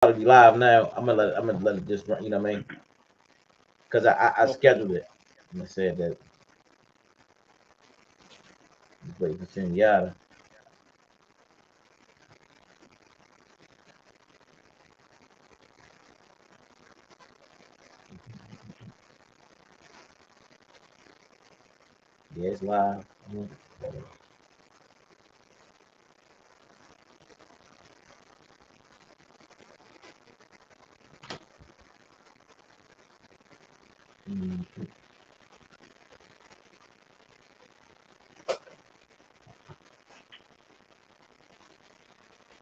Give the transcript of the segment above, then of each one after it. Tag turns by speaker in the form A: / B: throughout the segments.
A: to be live now. I'm gonna let it just run. You know what I mean? Because I
B: Okay.
A: scheduled it. And I said that. Just wait for Sunyata. Yeah, it's live. Mm-hmm.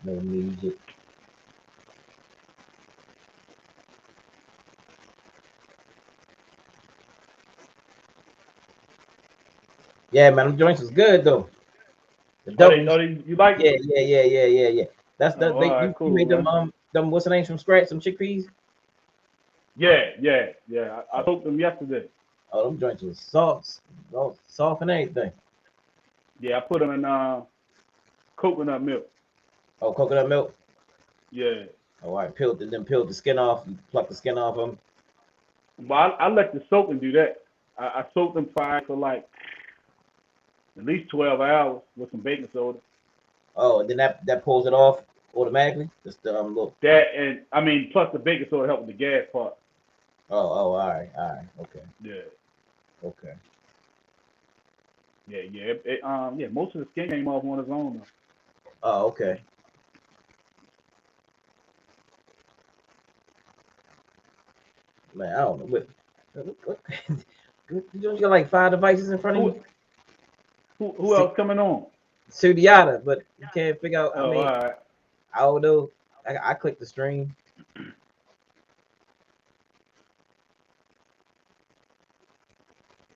A: No music. Yeah, man, them joints was good though. The doubles.
B: You like
A: Yeah,
B: it?
A: yeah. That's
B: Oh,
A: that.
B: all right,
A: You
B: cool,
A: made
B: man.
A: them what's the name from scratch? Some chickpeas.
B: Yeah. I
A: Oh,
B: soaked them yesterday.
A: them joints was soft and everything.
B: Yeah, I put them in coconut milk.
A: Oh, coconut milk.
B: Yeah.
A: Oh, all right, peeled the skin off. You pluck the skin off them.
B: But I let the soaking do that. I soaked them fine for like at least 12 hours with some baking soda.
A: Oh, and then that pulls it off automatically. Just look.
B: That and I mean plus the baking soda helped with the gas part.
A: All right, okay,
B: Yeah.
A: okay.
B: Yeah. Most of the skin came off on its own though.
A: Oh, okay. Man, I don't know what you got like five devices in front of
B: Who
A: you.
B: who else coming on?
A: Sudiata, but you can't figure out. I
B: Oh, all
A: mean,
B: right.
A: I don't know. I clicked the stream.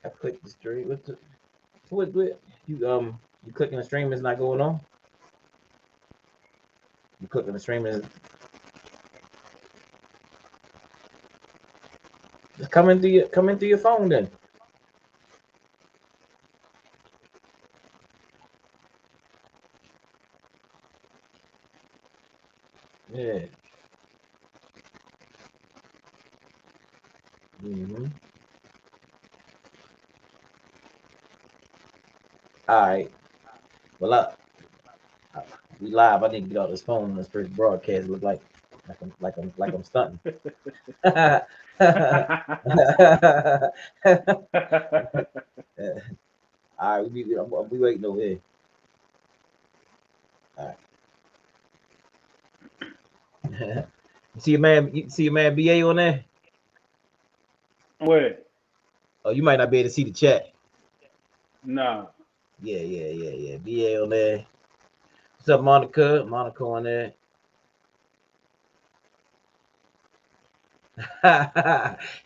A: I clicked the stream. What you clicking the stream is not going on. You clicking the stream is just coming through your phone then. Yeah. Mm-hmm. All right. Well, I, we live. I need to get out this phone on this first broadcast. Look like I'm stunting. All right, we waiting over here. All right. You see your man BA on there?
B: Wait.
A: Oh, you might not be able to see the chat.
B: Nah.
A: Yeah. BA on there. What's up, Monica? Monica on there.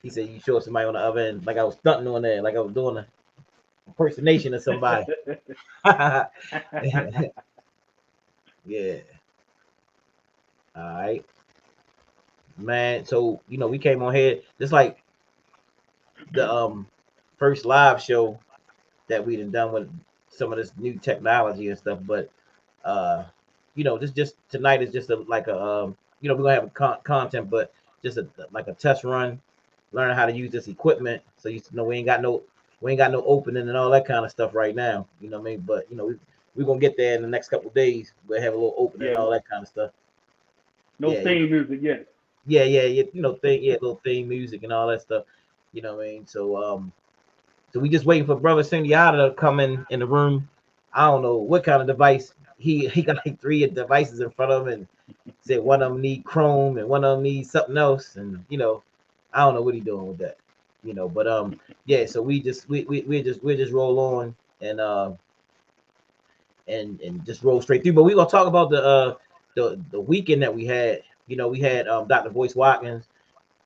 A: He said you showed somebody on the other end, like I was stunting on there, like I was doing a impersonation of somebody. Yeah. All right, man. So we came on here just like the first live show that we done with some of this new technology and stuff. But uh, just tonight is just like a we're gonna have content, but just like a test run, learning how to use this equipment. So we ain't got no opening and all that kind of stuff right now. You know what I mean? But we're gonna get there in the next couple of days. We'll have a little opening and
B: Yeah.
A: all that kind of stuff.
B: No
A: Yeah,
B: theme music yet.
A: yeah. Little theme music and all that stuff. You know what I mean? So we just waiting for Brother Sundiata to come in the room. I don't know what kind of device he got like three devices in front of him and said one of them need Chrome and one of them needs something else and I don't know what he doing with that. But yeah, so we just roll on and and just roll straight through. But we're gonna talk about the weekend that we had. We had Dr. Boyce Watkins.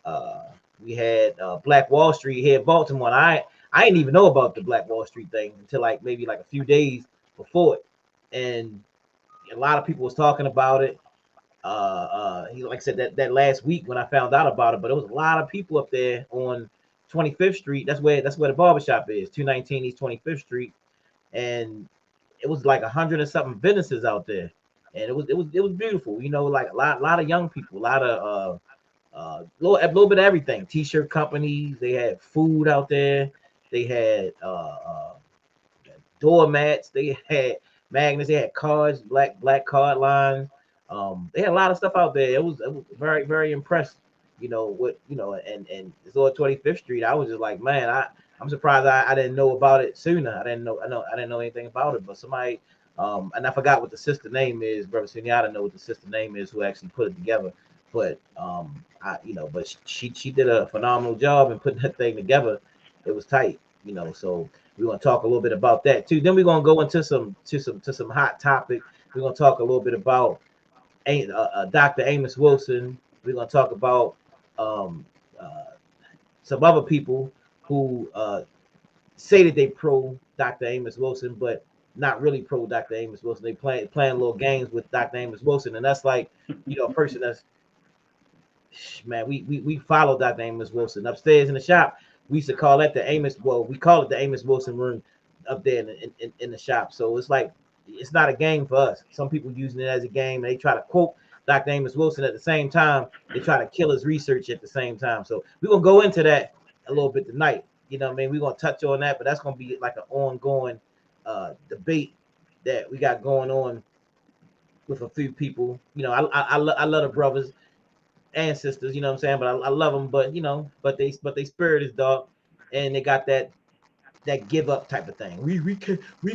A: Uh, we had Black Wall Street here in Baltimore. And I didn't even know about the Black Wall Street thing until like maybe like a few days before it, and a lot of people was talking about it. Like I said, that last week when I found out about it, but there was a lot of people up there on 25th Street. That's where the barbershop is, 219 East 25th Street, and it was like 100 and something businesses out there. and it was beautiful. Like a lot of young people, a lot of a little bit of everything. T-shirt companies, they had food out there, they had doormats, they had magnets, they had cards, black card lines. They had a lot of stuff out there. It was very very impressed. And it's on 25th Street. I was just like, man, I'm surprised I didn't know about it sooner. I didn't know anything about it, but somebody. And I forgot what the sister name is, Brother Sunyata know what the sister name is who actually put it together. But but she did a phenomenal job in putting that thing together. It was tight, so we're gonna talk a little bit about that too. Then we're gonna go into some hot topic. We're gonna talk a little bit about Dr. Amos Wilson. We're gonna talk about um, uh, some other people who say that they pro Dr. Amos Wilson, but not really pro Dr. Amos Wilson. They playing little games with Dr. Amos Wilson, and that's like a person that's man, we follow Dr. Amos Wilson upstairs in the shop. We used to call that the Amos. Well, we call it the Amos Wilson room up there in the shop. So it's like it's not a game for us. Some people using it as a game. And they try to quote Dr. Amos Wilson at the same time. They try to kill his research at the same time. So we're gonna go into that a little bit tonight. You know what I mean? We're gonna touch on that, but that's gonna be like an ongoing debate that we got going on with a few people. I love the brothers ancestors, you know what I'm saying? But I love them, but but they spirit is dark, and they got that give up type of thing. We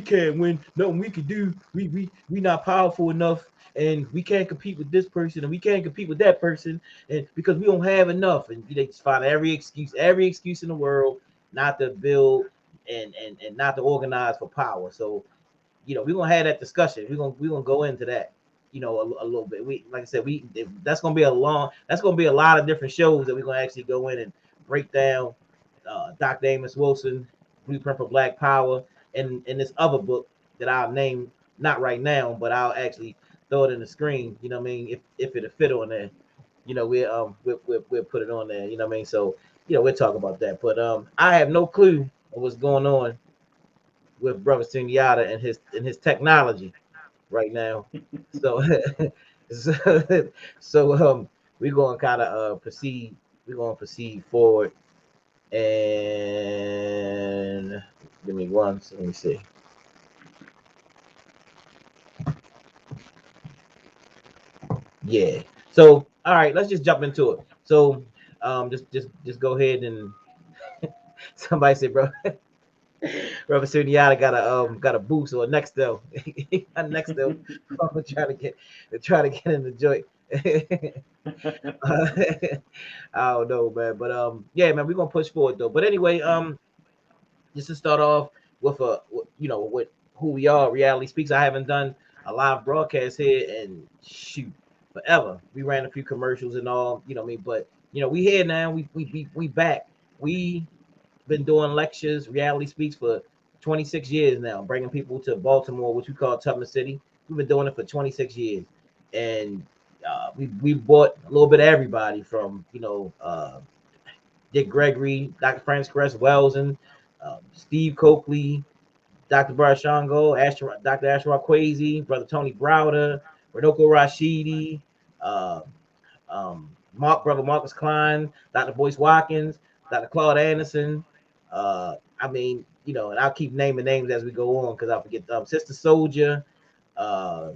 A: can't win. Nothing we can do. We not powerful enough, and we can't compete with this person, and we can't compete with that person, and because we don't have enough, and they just find every excuse in the world not to build and not to organize for power. So we're gonna have that discussion. We're gonna go into that, a little bit. We like I said, that's gonna be a lot of different shows that we're gonna actually go in and break down Dr. Amos Wilson, Blueprint for Black Power, and this other book that I'll name not right now, but I'll actually throw it in the screen. You know what I mean? If it'll fit on there, we'll put it on there. You know what I mean? So we'll talk about that. But I have no clue of what's going on with Brother Sunyata and his technology right now. So so we're gonna kind of proceed. We're gonna proceed forward and give me one. So let me see. Yeah. So all right, let's just jump into it. So just go ahead and somebody said, bro. Robert Sunyata got a boost or a Nextel. A Nextel. I'm trying to get in the joint. I don't know, man. But yeah, man, we're gonna push forward though. But anyway, just to start off with with who we are, Reality Speaks. I haven't done a live broadcast here and shoot forever. We ran a few commercials and all, what I mean. But we here now. We back. We been doing lectures, Reality Speaks for 26 years now, bringing people to Baltimore, which we call Tubman City. We've been doing it for 26 years, and we bought a little bit of everybody from Dick Gregory, Dr. Francis Cress Wells, Steve Coakley, Dr. Barshango, Dr. Ashraf Kwesi, Brother Tony Browder, Renoko Rashidi, uh, Brother Marcus Klein, Dr. Boyce Watkins, Dr. Claude Anderson. I mean, and I'll keep naming names as we go on because I'll forget Sister Soldier, uh,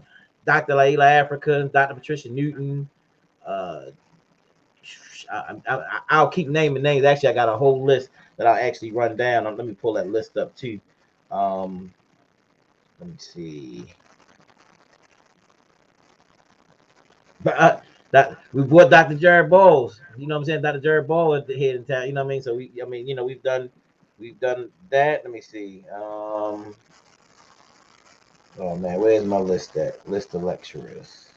A: Dr. Layla Africa, Dr. Patricia Newton. Uh, I'll keep naming names. Actually, I got a whole list that I'll actually run down. Let me pull that list up too. Um, let me see. But that we brought Dr. Jared Balls. You know what I'm saying? Dr. Jared Ball at the head in town. You know what I mean? So we've done that. Let me see. Oh man, where's my list at? List of lecturers.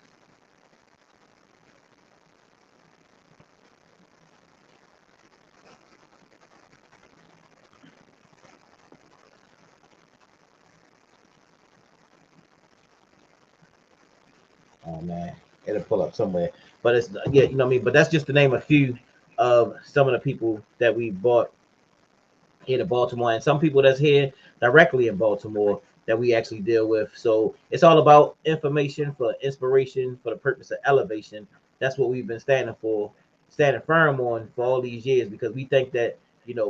A: Oh man, it'll pull up somewhere. But it's yeah, you know what I mean. But that's just to name a few of some of the people that we bought here to Baltimore, and some people that's here directly in Baltimore. that we actually deal with. So it's all about information for inspiration for the purpose of elevation. That's what we've been standing for, standing firm on for all these years, because we think that,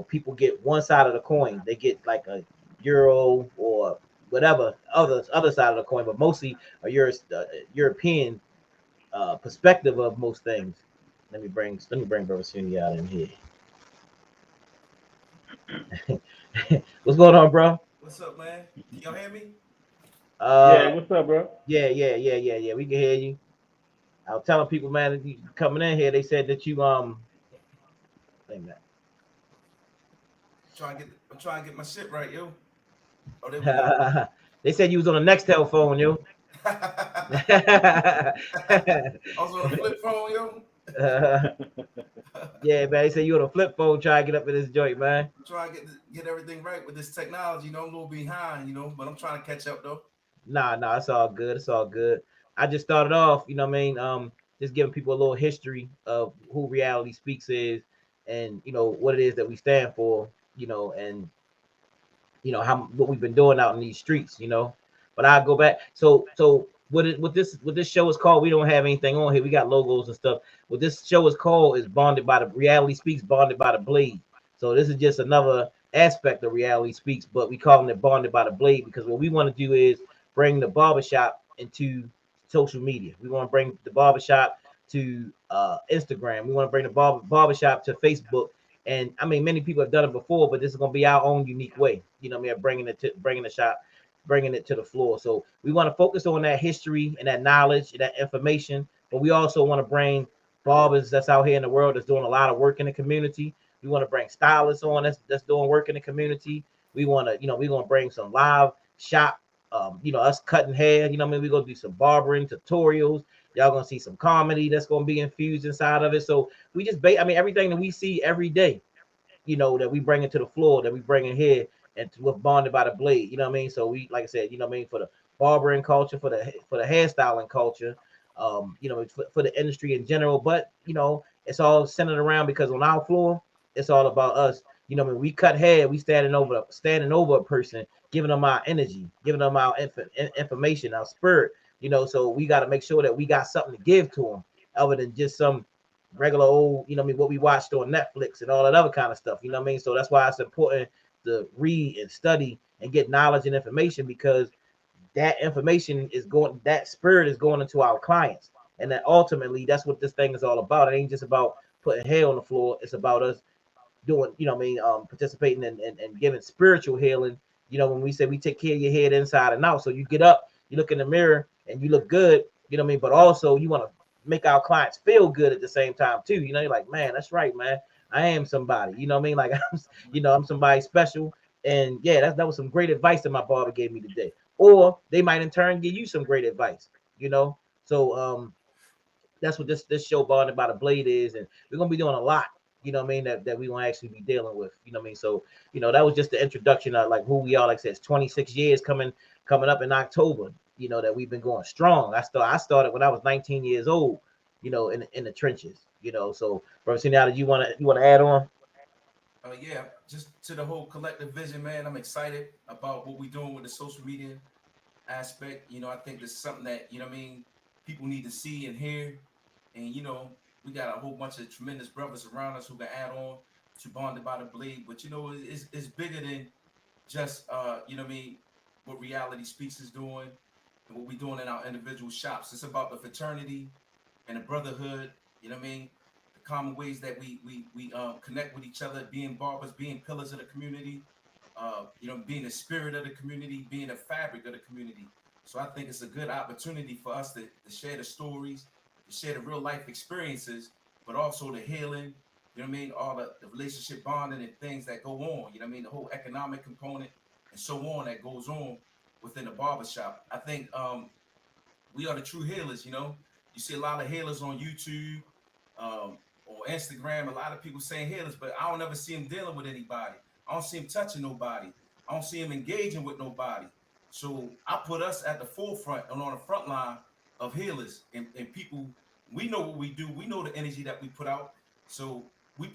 A: people get one side of the coin. They get like a euro or whatever other side of the coin, but mostly a European perspective of most things. Let me bring Brother Sunni out in here. What's going on, bro?
C: What's up, man? Can y'all hear me?
A: Uh,
B: Yeah, what's up, bro?
A: yeah. We can hear you. I was telling people, man, that you coming in here. They said that you wait a
C: I'm trying to get my shit right, yo. Oh, there we go.
A: minute. They said you was on the next telephone, yo.
C: I was on a flip phone, yo.
A: uh, yeah, man. They said you on a flip phone trying to get up in this joint, man.
C: I'm trying to get everything right with this technology. I'm a little behind, but I'm trying to catch up though.
A: Nah, it's all good. It's all good. I just started off, you know what I mean? Just giving people a little history of who Reality Speaks is, and what it is that we stand for, and how what we've been doing out in these streets. But I go back. So what this show is called, we don't have anything on here. We got logos and stuff. What this show is called is Bonded by the Reality Speaks, Bonded by the Blade. So this is just another aspect of Reality Speaks, but we calling it Bonded by the Blade because what we want to do is bring the barbershop into social media. We want to bring the barbershop to Instagram. We want to bring the barbershop to Facebook. And I mean, many people have done it before, but this is going to be our own unique way. What I mean, bringing the shop, bringing it to the floor. So we want to focus on that history and that knowledge and that information, but we also want to bring barbers that's out here in the world that's doing a lot of work in the community. We want to bring stylists on that's doing work in the community. We want to, we want to bring some live shop. Us cutting hair. What I mean, we're gonna do some barbering tutorials. Y'all gonna see some comedy that's gonna be infused inside of it. So we just I mean, everything that we see every day, that we bring it to the floor, that we bring it here, and we're bonded by the blade. You know what I mean? So we, like I said, what I mean, for the barbering culture, for the hairstyling culture, for the industry in general. But it's all centered around because on our floor, it's all about us. When we cut hair, we standing over a person, giving them our energy, giving them our information, our spirit. So we got to make sure that we got something to give to them, other than just some regular old, what we watched on Netflix and all that other kind of stuff. You know what I mean? So that's why it's important to read and study and get knowledge and information, because that information is going, that spirit is going into our clients. And that ultimately that's what this thing is all about. It ain't just about putting hair on the floor. It's about us doing, participating and giving spiritual healing. When we say we take care of your head inside and out. So you get up, you look in the mirror and you look good, but also you want to make our clients feel good at the same time too. You're like, man, that's right, man. I am somebody, like I'm somebody special. And yeah, that was some great advice that my barber gave me today. Or they might in turn give you some great advice, you know. So that's what this show Bonded by the Blade is, and we're gonna be doing a lot. That we gonna actually be dealing with. So that was just the introduction of like who we are. Like I said, it's 26 years coming up in October. That we've been going strong. I started when I was 19 years old. In the trenches. So Bro Sinata, you wanna add on?
C: Yeah, just to the whole collective vision, man. I'm excited about what we're doing with the social media aspect. I think this is something that people need to see and hear, and we got a whole bunch of tremendous brothers around us who can add on to Bonded by the Blade. But it's bigger than just what Reality Speaks is doing and what we're doing in our individual shops. It's about the fraternity and the brotherhood. The common ways that we connect with each other, being barbers, being pillars of the community, being the spirit of the community, being the fabric of the community. So I think it's a good opportunity for us to share the stories, to share the real life experiences, but also the healing, all the relationship bonding and things that go on, the whole economic component and so on that goes on within the barbershop. I think we are the true healers. You see a lot of healers on YouTube, or Instagram. A lot of people saying healers, but I don't ever see them dealing with anybody. I don't see them touching nobody. I don't see them engaging with nobody. So I put us at the forefront and on the front line of healers and people. We know what we do. We know the energy that we put out. So we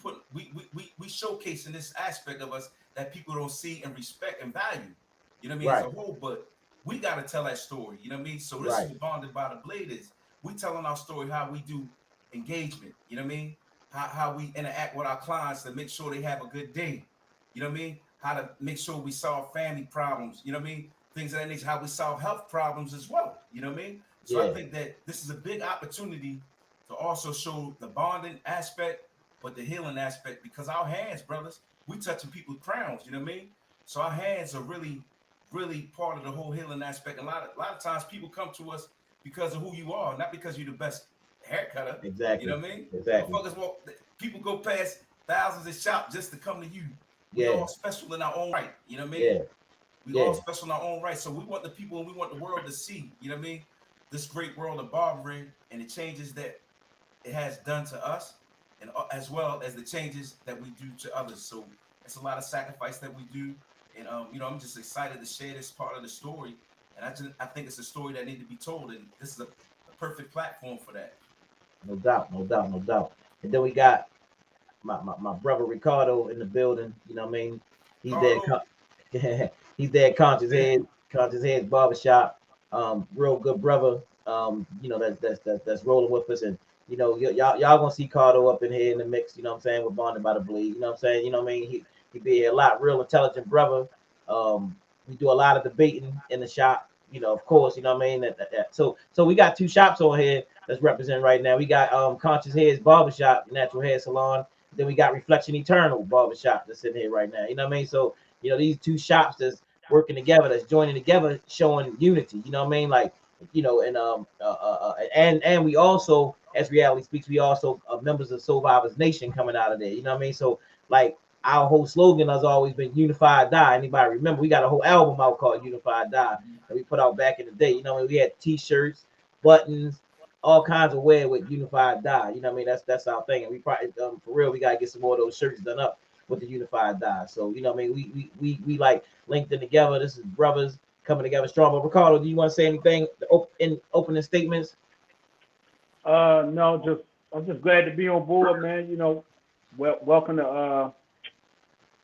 C: showcase in this aspect of us that people don't see and respect and value. You know what I mean? As
A: Right.
C: a whole, but we got to tell that story. You know what I mean? So this is
A: Right.
C: what Bonded by the Blade is. We telling our story, how we do engagement. You know what I mean? How we interact with our clients to make sure they have a good day. You know what I mean? How to make sure we solve family problems. You know what I mean? Things of that nature. How we solve health problems as well. You know what I mean? So I
A: Yeah.
C: think that this is a big opportunity to also show the bonding aspect, but the healing aspect, because our hands, brothers, we touching people's crowns. You know what I mean? So our hands are really part of the whole healing aspect. A lot of times people come to us because of who you are, not because you're the best hair cutter. You
A: Exactly.
C: know what I mean?
A: Exactly.
C: Motherfuckers walk, people go past thousands of shops just to come to you. We
A: Yeah.
C: all special in our own right. You know what I mean?
A: Yeah.
C: We all
A: Yeah.
C: special in our own right. So we want the people and we want the world to see, you know what I mean? This great world of barbering and the changes that it has done to us, and as well as the changes that we do to others. So it's a lot of sacrifice that we do, and I'm just excited to share this part of the story. And I think it's a story that needs to be told, and this is a perfect platform for that.
A: No doubt. No doubt. No doubt. And then we got my brother Ricardo in the building. You know what I mean? He's there.
C: Carlo,
A: He's there.
C: man,
A: Conscious Head Barbershop. Real good brother. That's rolling with us, and y'all gonna see Cardo up in here in the mix. You know what I'm saying? We're bonded by the bleed. You know what I'm saying? You know what I mean? He be here a lot. Real intelligent brother. We do a lot of debating in the shop. Of course. You know what I mean? So we got two shops on here that's representing right now. We got Conscious Heads Barbershop, Natural Hair Salon. Then we got Reflection Eternal Barbershop that's in here right now. You know what I mean? So, these two shops that's working together, that's joining together, showing unity. You know what I mean? Like, and we also, as Reality Speaks, we also are members of Survivors Nation coming out of there. You know what I mean? So, like, our whole slogan has always been Unified Die. Anybody remember? We got a whole album out called Unified Die that we put out back in the day. You know what I mean? We had T-shirts, buttons, all kinds of wear with Unified Die. You know what I mean? That's our thing. And we probably for real, we gotta get some more of those shirts done up with the Unified Die. So you know what I mean? We like linked in together. This is brothers coming together strong. But Ricardo, do you want to say anything in opening statements?
B: No, just I'm just glad to be on board, man. Welcome to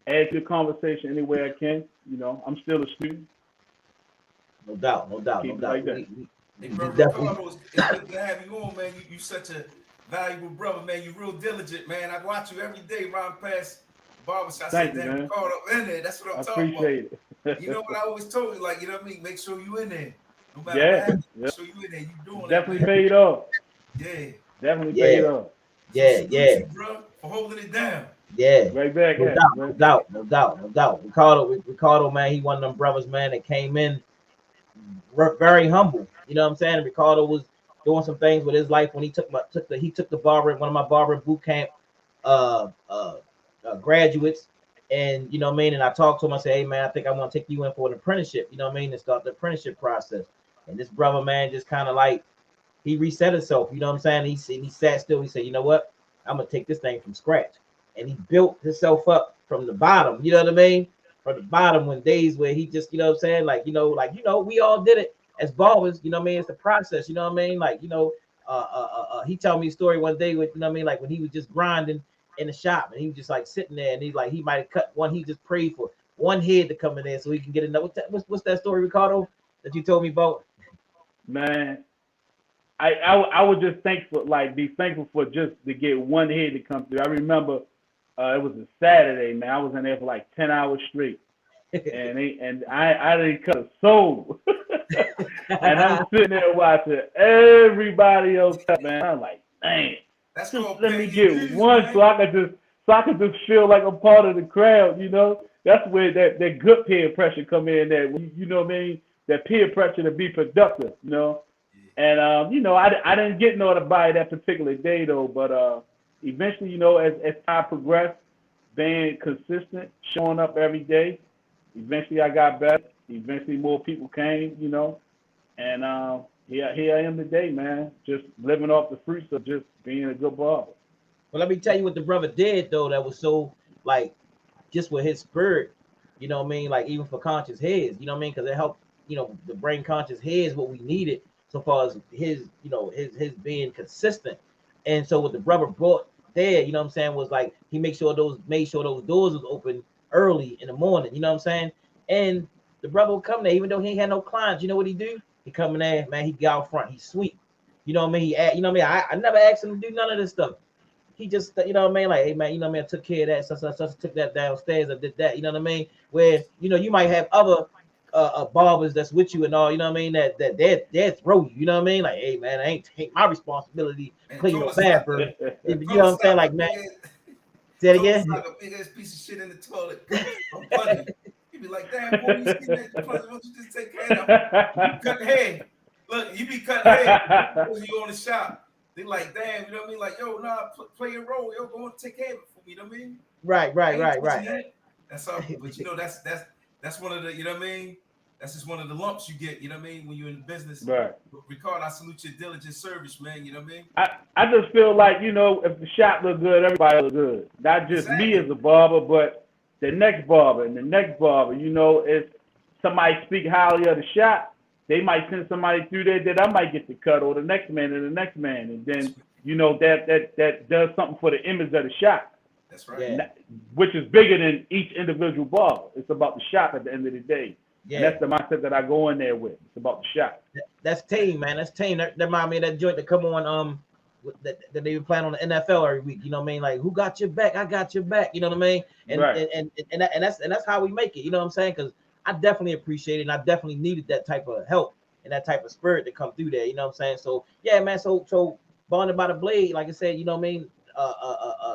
B: add to the conversation any way I can. I'm still a student.
A: No doubt, no doubt, no
B: Keep it
A: doubt.
B: like that.
C: hey,
A: We
C: brother
A: definitely
C: Ricardo, it's good to have you on, man. You such a valuable brother, man. You real diligent, man. I watch you every day around past the barbershop. I said,
B: Thank you,
C: damn,
B: man.
C: Ricardo in there. That's what
B: I
C: I'm talking about.
B: appreciate
C: You know
B: it.
C: what I always told you, like, you know what I mean? Make sure you in there. No matter what
B: Yeah,
C: happens,
B: yeah.
C: make sure you in there. You doing that,
B: Definitely
C: man.
B: paid off.
C: Yeah.
B: Definitely paid
A: yeah,
B: off.
C: So
A: yeah,
C: salute
A: yeah,
C: you, bro, for holding it down.
A: yeah.
B: Right back
A: No
B: at you,
A: doubt, no
B: man.
A: doubt, no doubt, no doubt. Ricardo, man, he one of them brothers, man, that came in very humble. You know what I'm saying? Ricardo was doing some things with his life when he took the barber one of my barber boot camp uh, uh, graduates, and you know what I mean. And I talked to him. I said, "Hey man, I think I want to take you in for an apprenticeship." You know what I mean? And start the apprenticeship process. And this brother, man, just kind of like he reset himself. You know what I'm saying? He sat still. He said, "You know what? I'm gonna take this thing from scratch." And he built himself up from the bottom. You know what I mean? From the bottom, when days where he just, you know what I'm saying? We all did it as barbers. You know what I mean? It's the process. You know what I mean? He told me a story one day with, you know what I mean? Like when he was just grinding in the shop and he was just like sitting there and he might have cut one. He just prayed for one head to come in there so he can get another. What's that story, Ricardo, that you told me about?
B: Man, I would just thankful, like be thankful for just to get one head to come through. I remember it was a Saturday, man. I was in there for like 10 hours straight, and I didn't cut a soul, and I'm sitting there watching everybody else cut, man. I'm like, man,
C: That's
B: just
C: called
B: let me
C: paying your
B: get
C: dues,
B: one
C: man.
B: so I can just feel like I'm part of the crowd. That's where that good peer pressure come in. That you know what I mean. That peer pressure to be productive. And I didn't get notoriety that particular day though, but eventually, as time progressed, being consistent, showing up every day, eventually I got better. Eventually, more people came. And here I am today, man, just living off the fruits of just being a good barber.
A: Well, let me tell you what the brother did though. That was so like just with his spirit. You know what I mean? Like even for conscious heads. You know what I mean? Because it helped. The brain conscious heads what we needed so far as his being consistent. And so what the brother brought there, you know what I'm saying, was like he made sure those doors was open early in the morning. You know what I'm saying? And the brother would come there, even though he ain't had no clients. You know what he do? He come in there, man. He get out front. He's sweet. You know what I mean? You know what I mean? I never asked him to do none of this stuff. He just, you know what I mean? Like, hey man, you know what I mean? I took care of that, such, took that downstairs, I did that, you know what I mean? Where, you know, you might have other barbers that's with you and all, you know what I mean? That they throw you, you know what I mean? Like, hey man, I ain't my responsibility to
C: And
A: clean your
C: throw us like
A: bathroom. You
C: throw
A: know what
C: us
A: I'm saying?
C: like
A: Like,
C: a
A: man,
C: big
A: say it
C: throw us
A: again.
C: like a big ass piece of shit in the toilet. I'm funny. You be like, damn boy, you see that plunger, why don't you just take care of them? You be cutting hair. Look, you be cutting hair because you on the shop. They like, damn, you know what I mean? Like, yo, nah, play your role. Yo, go and take care of it for me, you know what I mean?
A: Right,
C: I
A: right,
C: ain't
A: right,
C: touching
A: right.
C: that. That's all. But you know, that's one of the, you know what I mean? That's just one of the lumps you get, you know what I mean, when you're in the business.
B: Right.
C: Ricardo, I salute your diligent service, man. You know what I mean?
B: I just feel like, you know, if the shop look good, everybody look good. Not just me
C: Exactly.
B: as a barber, but the next barber and the next barber. You know, if somebody speak highly of the shop, they might send somebody through there that I might get the cut, or the next man and the next man, and then you know that does something for the image of the shop,
C: That's right.
A: Yeah,
B: which is bigger than each individual barber. It's about the shop at the end of the day, and
A: yeah.
B: that's the mindset that I go in there with. It's about the shop.
A: That's team, man. That's team. That remind me of that joint that come on that they were playing on the NFL every week. You know what I mean? Like, who got your back? I got your back. You know what I mean? And
B: Right.
A: that's how we make it. You know what I'm saying? Because I definitely appreciate it, and I definitely needed that type of help and that type of spirit to come through there. You know what I'm saying? So yeah, man. So bonded by the blade, like I said, you know what I mean?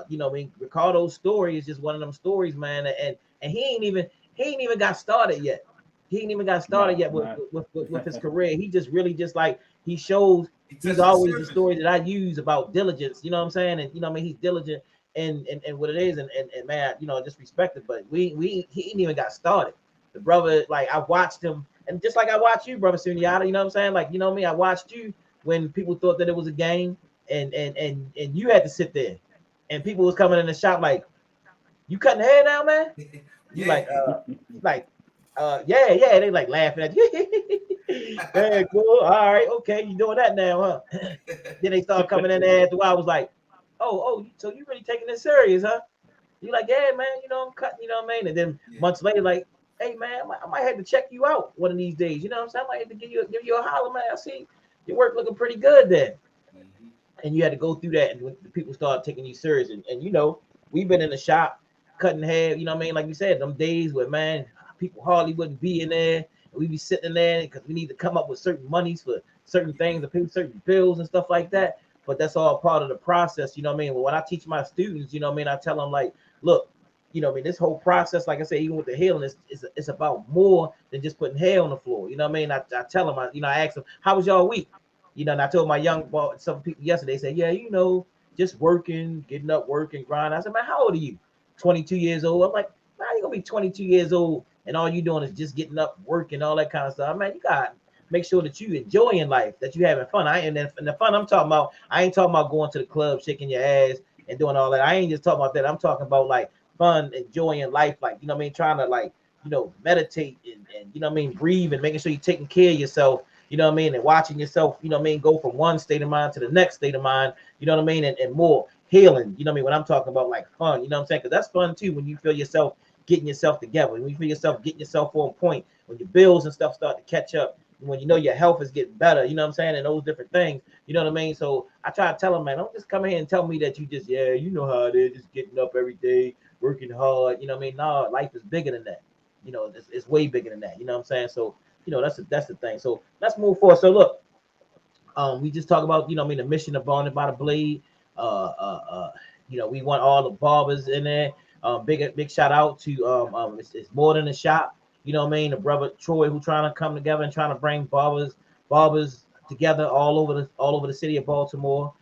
A: You know what I mean? Ricardo's story is just one of them stories, man. And he ain't even got started yet. He ain't even got started
B: No,
A: yet with
B: no.
A: with his career. He just really just like he shows
C: He
A: he's
C: touched the
A: always the
C: surface.
A: story that I use about diligence. You know what I'm saying? And you know what I mean, he's diligent and what it is, and man, you know, just respect it. But we he ain't even got started. The brother, like I watched him, and just like I watched you, brother Sunyata, you know what I'm saying? Like, you know me, I watched you when people thought that it was a game, and you had to sit there, and people was coming in the shop like, you cutting hair now, man? You
C: Yeah.
A: like yeah, they like laughing at you. Very cool. All right, okay, you doing that now, huh? Then they start coming in there after a while. I was like, oh, so you really taking this serious, huh? You like, yeah, man, you know, I'm cutting, you know what I mean? And then
C: Yeah.
A: months later, like, hey man, I might have to check you out one of these days. You know what I'm saying? I might have to give you a holler, man. I see your work looking pretty good there.
C: Mhm.
A: And you had to go through that, and when the people start taking you serious, and you know, we've been in the shop cutting hair, you know what I mean? Like you said, them days where man, people hardly wouldn't be in there, and we'd be sitting there because we need to come up with certain monies for certain things, to pay certain bills and stuff like that. But that's all part of the process, you know what I mean? Well, when I teach my students, you know what I mean, I tell them like, look, you know what I mean, this whole process, like I said, even with the healing, it's about more than just putting hair on the floor. You know what I mean? I tell them, I ask them, how was y'all week? You know, and I told my young boy, some people yesterday, they said, yeah, you know, just working, getting up, working, grind. I said, man, how old are you? 22 years old. I'm like, man, you gonna be 22 years old and all you doing is just getting up, working, all that kind of stuff. Man, you got to make sure that you enjoying life, that you having fun. And the fun I'm talking about, I ain't talking about going to the club, shaking your ass and doing all that. I ain't just talking about that. I'm talking about like fun, enjoying life, like, you know what I mean, trying to like, you know, meditate and you know what I mean, breathe and making sure you're taking care of yourself, you know what I mean, and watching yourself, you know what I mean, go from one state of mind to the next state of mind, you know what I mean, and more healing, you know what I mean, when I'm talking about like fun, you know what I'm saying, because that's fun too when you feel yourself getting yourself together, when you feel yourself getting yourself on point, when your bills and stuff start to catch up, when you know your health is getting better, you know what I'm saying, and those different things, you know what I mean. So I try to tell them, man, don't just come here and tell me that you just, yeah, you know how it is, just getting up every day, working hard, you know what I mean. No, life is bigger than that, you know, it's way bigger than that, you know what I'm saying. So you know, that's the thing. So let's move forward. So look, we just talk about, you know, I mean, the mission of Bonded by the Blade. Uh, uh, uh, you know, we want all the barbers in there. Big shout out to it's more than a shop. You know what I mean? The brother Troy who trying to come together and trying to bring barbers together all over the city of Baltimore.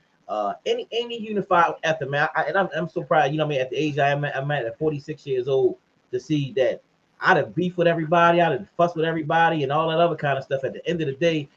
A: Any unified effort, man. I'm so proud. You know what I mean? At the age I'm at 46 years old to see that I done beef with everybody, I done fuss with everybody, and all that other kind of stuff. At the end of the day,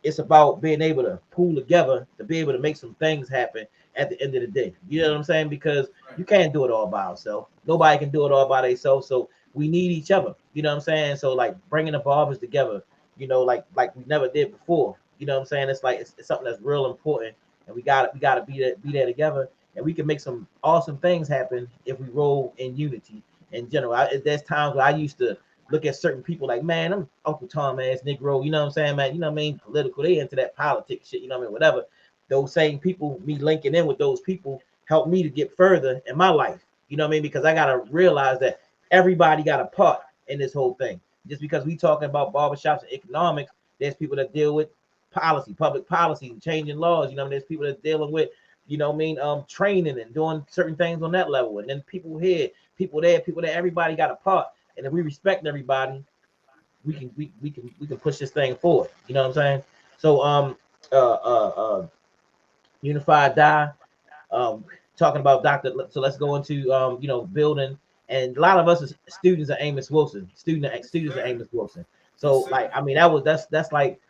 A: it's about being able to pull together to be able to make some things happen at the end of the day. You know what I'm saying? Because
C: Right.
A: you can't do it all by yourself. Nobody can do it all by themselves. So we need each other. You know what I'm saying? So like bringing the barbers together, you know, like we never did before. You know what I'm saying? It's like it's something that's real important, and we gotta be there together, and we can make some awesome things happen if we roll in unity. In general, there's times where I used to look at certain people like, man, I'm Uncle Tom ass Negro, you know what I'm saying, man? You know what I mean? Political, they into that politics shit, you know what I mean? Whatever. Those same people, me linking in with those people, helped me to get further in my life. You know what I mean? Because I gotta realize that everybody got a part in this whole thing. Just because we talking about barbershops and economics, there's people that deal with policy, public policy, and changing laws. You know, there's people that dealing with, you know what I mean, training and doing certain things on that level. And then people here, people there, everybody got a part. And if we respect everybody, we can push this thing forward. You know what I'm saying? So Unified Die, um talking about Dr. So let's go into building, and a lot of us as students of Amos Wilson,
C: Yes,
A: students of
C: sir.
A: Amos Wilson.
C: Yes,
A: So like,
C: sir.
A: I mean, that's like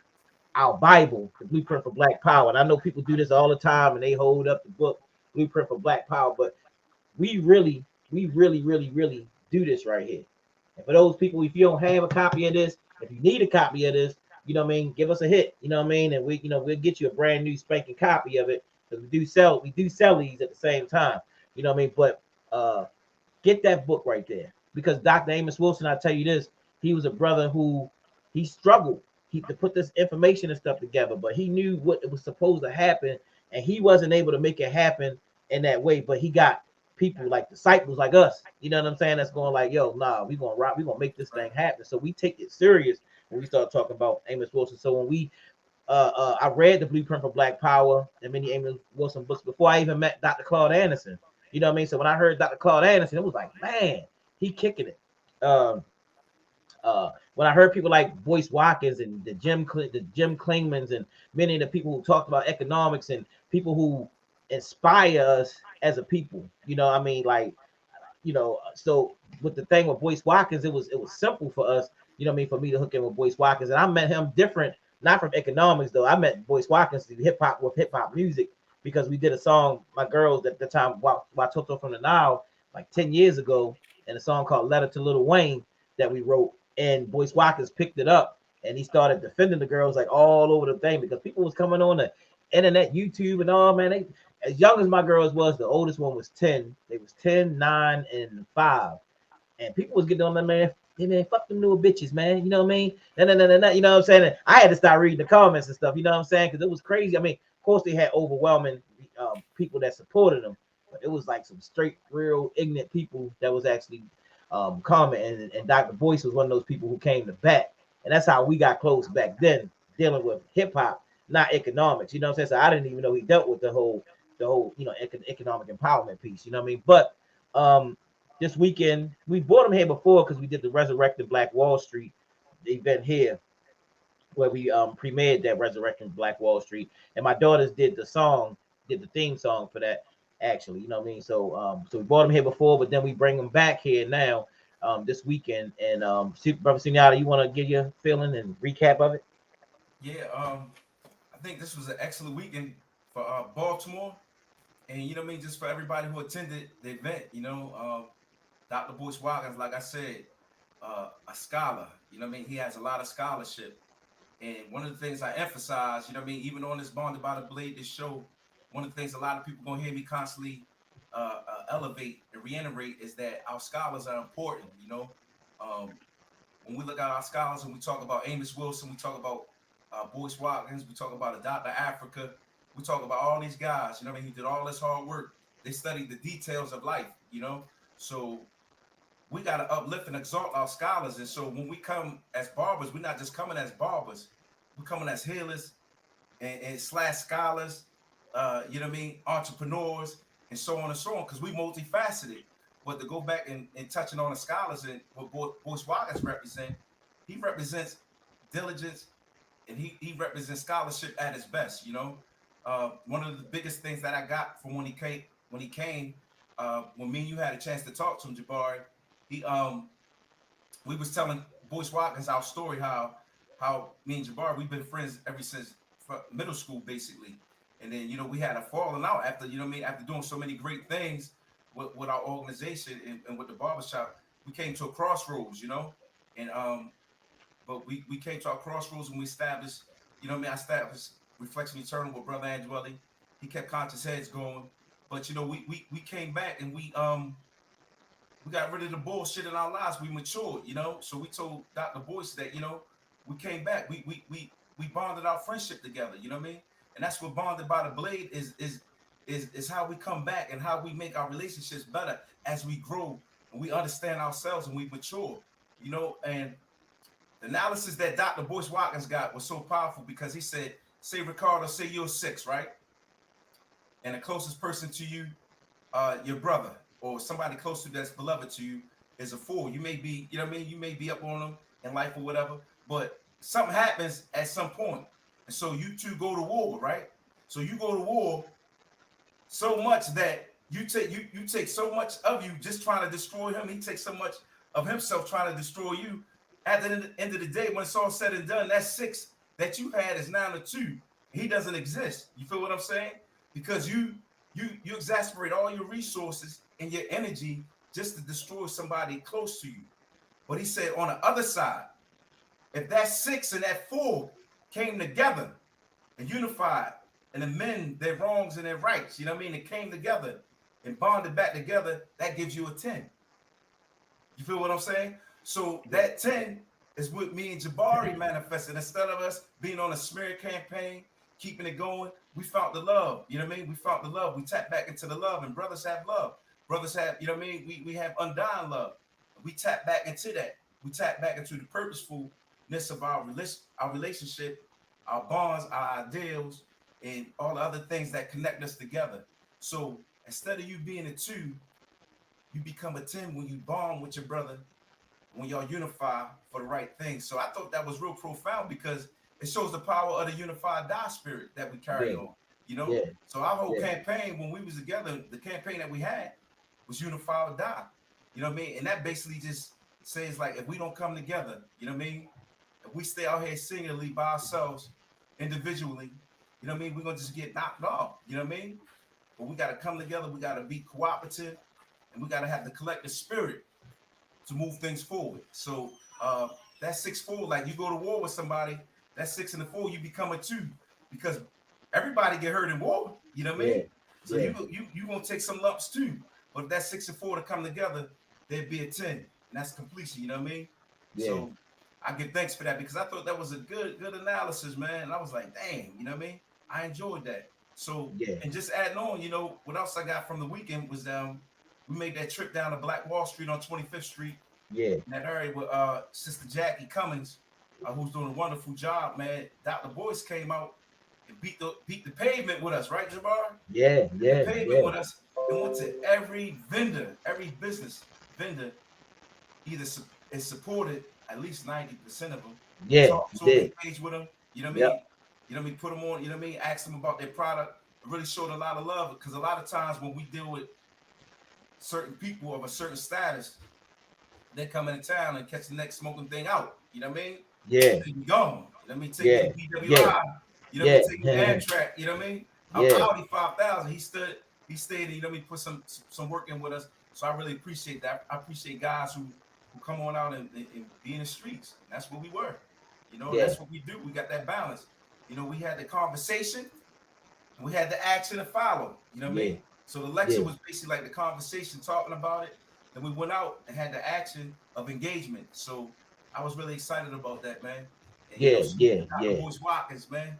A: our Bible, the Blueprint for Black Power. And I know people do this all the time and they hold up the book Blueprint for Black Power, but we really, really do this right here. And for those people, if you don't have a copy of this, if you need a copy of this, you know what I mean, give us a hit, you know what I mean, and we'll get you a brand new spanking copy of it, because we do sell these at the same time, you know what I mean. But get that book right there, because Dr. Amos Wilson, I tell you this, he was a brother who he struggled to put this information and stuff together, but he knew what was supposed to happen, and he wasn't able to make it happen in that way. But he got people like disciples like us, you know what I'm saying, that's going like, yo, nah, we gonna rock, we gonna make this thing
C: Right.
A: happen. So we take it serious when we start talking about Amos Wilson. So when we I read the Blueprint for Black Power and many Amos Wilson books before I even met Dr. Claude Anderson. You know what I mean? So when I heard Dr. Claude Anderson, it was like, man, he kicking it. When I heard people like Boyce Watkins and the Jim Klingmans and many of the people who talked about economics and people who inspire us as a people, you know, I mean, like, so with the thing with Boyce Watkins, it was simple for us, you know what I mean, for me to hook in with Boyce Watkins. And I met him different, not from economics though. I met Boyce Watkins through hip hop music, because we did a song, my girls at the time, Watoto from the Nile, like 10 years ago, and a song called Letter to Little Wayne that we wrote. And Boyce Watkins picked it up and he started defending the girls like all over the thing, because people was coming on the internet, YouTube and all, man. They, as young as my girls was, the oldest one was 10. They was 10, 9, and 5. And people was getting on that, man. Hey, man, fuck them little bitches, man. You know what I mean? No, no, no, no, no. You know what I'm saying? And I had to start reading the comments and stuff. You know what I'm saying? Because it was crazy. I mean, of course, they had overwhelming people that supported them, but it was like some straight, real, ignorant people that was actually commenting. And Dr. Boyce was one of those people who came to bat. And that's how we got close back then, dealing with hip hop, not economics. You know what I'm saying? So I didn't even know he dealt with the whole economic empowerment piece. You know what I mean? But this weekend we brought him here before because we did the Resurrecting Black Wall Street event here, where we premiered that Resurrecting Black Wall Street, and my daughters did the theme song for that, actually. You know what I mean? So we brought him here before, but then we bring him back here now, this weekend. And Brother Sunyata, you want to give your feeling and recap of it?
C: Yeah. I think this was an excellent weekend for Baltimore, and you know what I mean. Just for everybody who attended the event, Dr. Boyce Watkin, like I said, a scholar. You know what I mean. He has a lot of scholarship. And one of the things I emphasize, you know what I mean, even on this Bonded by the Blade, this show, one of the things a lot of people gonna hear me constantly elevate and reiterate is that our scholars are important. Um, when we look at our scholars and we talk about Amos Wilson, we talk about Boyce Watkins, we talk about a Dr. Africa, we talk about all these guys, you know what I mean, who did all this hard work. They studied the details of life. So we got to uplift and exalt our scholars. And so when we come as barbers, we're not just coming as barbers, we're coming as healers and slash scholars, you know what I mean, entrepreneurs, and so on and so on, because we multifaceted. But to go back and touching on the scholars and what Boyce Watkins represent, he represents diligence and he represents scholarship at its best. One of the biggest things that I got from when he came, when me and you had a chance to talk to him, Jabari, he we was telling Boyce Watkins our story, how me and Jabari, we've been friends ever since middle school, basically. And then, we had a falling out after, you know what I mean, after doing so many great things with our organization and with the barbershop. We came to a crossroads. And but we came to our crossroads and we established, you know what I mean, I established Reflection Eternal with Brother Angeli. He kept Conscious Heads going. But we came back and we got rid of the bullshit in our lives. We matured, you know. So we told Dr. Boyce that, you know, we came back. We bonded our friendship together. You know what I mean? And that's what bonded by the blade is how we come back and how we make our relationships better as we grow and we understand ourselves and we mature. You know, and the analysis that Dr. Boyce Watkins got was so powerful because he said, say Ricardo, say you're 6, right? And the closest person to you, your brother or somebody close to that's beloved to you is a 4. You may be, you know what I mean? You may be up on them in life or whatever, but something happens at some point. And so you two go to war, right? So you go to war so much that you take so much of you just trying to destroy him. He takes so much of himself trying to destroy you. At the end of the day, when it's all said and done, that 6 that you had is now a 2. He doesn't exist. You feel what I'm saying? Because you exasperate all your resources and your energy just to destroy somebody close to you. But he said on the other side, if that 6 and that 4 came together and unified and amend their wrongs and their rights, you know what I mean? It came together and bonded back together, that gives you a 10. You feel what I'm saying? So that 10 is what me and Jabari manifested. Instead of us being on a smear campaign, keeping it going, we found the love. You know what I mean? We found the love. We tap back into the love, and brothers have love. Brothers have, you know what I mean? We have undying love. We tap back into that. We tap back into the purposefulness of our relationship, our bonds, our ideals, and all the other things that connect us together. So instead of you being a 2, you become a 10 when you bond with your brother, when y'all unify for the right thing. So I thought that was real profound because it shows the power of the unified die spirit that we carry on, you know? So our whole campaign when we was together, the campaign that we had was unify or die, you know what I mean? And that basically just says like, if we don't come together, you know what I mean? If we stay out here singularly by ourselves, individually, you know what I mean? We're going to just get knocked off, you know what I mean? But we got to come together. We got to be cooperative and we got to have the collective spirit to move things forward. So that 6-4, like you go to war with somebody, that 6 and the 4, you become a 2 because everybody get hurt in war. You know what I mean? So you gonna take some lumps too. But if that 6 and 4 to come together, there'd be a 10, and that's completion. You know what I mean? So I give thanks for that because I thought that was a good analysis, man. And I was like, dang, you know what I mean? I enjoyed that. So and just adding on, you know, what else I got from the weekend was we made that trip down to Black Wall Street on 25th Street. In that area with Sister Jackie Cummings, who's doing a wonderful job, man. Dr. Boyce came out and beat the pavement with us, right, Jabbar? The pavement with us and went to every vendor, every business vendor, either is supported at least 90% of them. Talk to them, engage with them, you know what I mean? You know what I mean? Put them on, you know what I mean? Ask them about their product. It really showed a lot of love because a lot of times when we deal with certain people of a certain status, they come into town and catch the next smoking thing out. You know what I mean? They be gone. You know what I mean? Take me to BWI. You know what I mean? Take me to Amtrak. You know what I mean? I'm Audi 5000. He stayed, you know what I mean? Put some work in with us. So I really appreciate that. I appreciate guys who come on out and be in the streets. And that's what we were. You know, that's what we do. We got that balance. You know, we had the conversation and we had the action to follow. You know what I mean? So the lecture was basically like the conversation, talking about it. Then we went out and had the action of engagement. So I was really excited about that, man. And Boyce Watkins, man.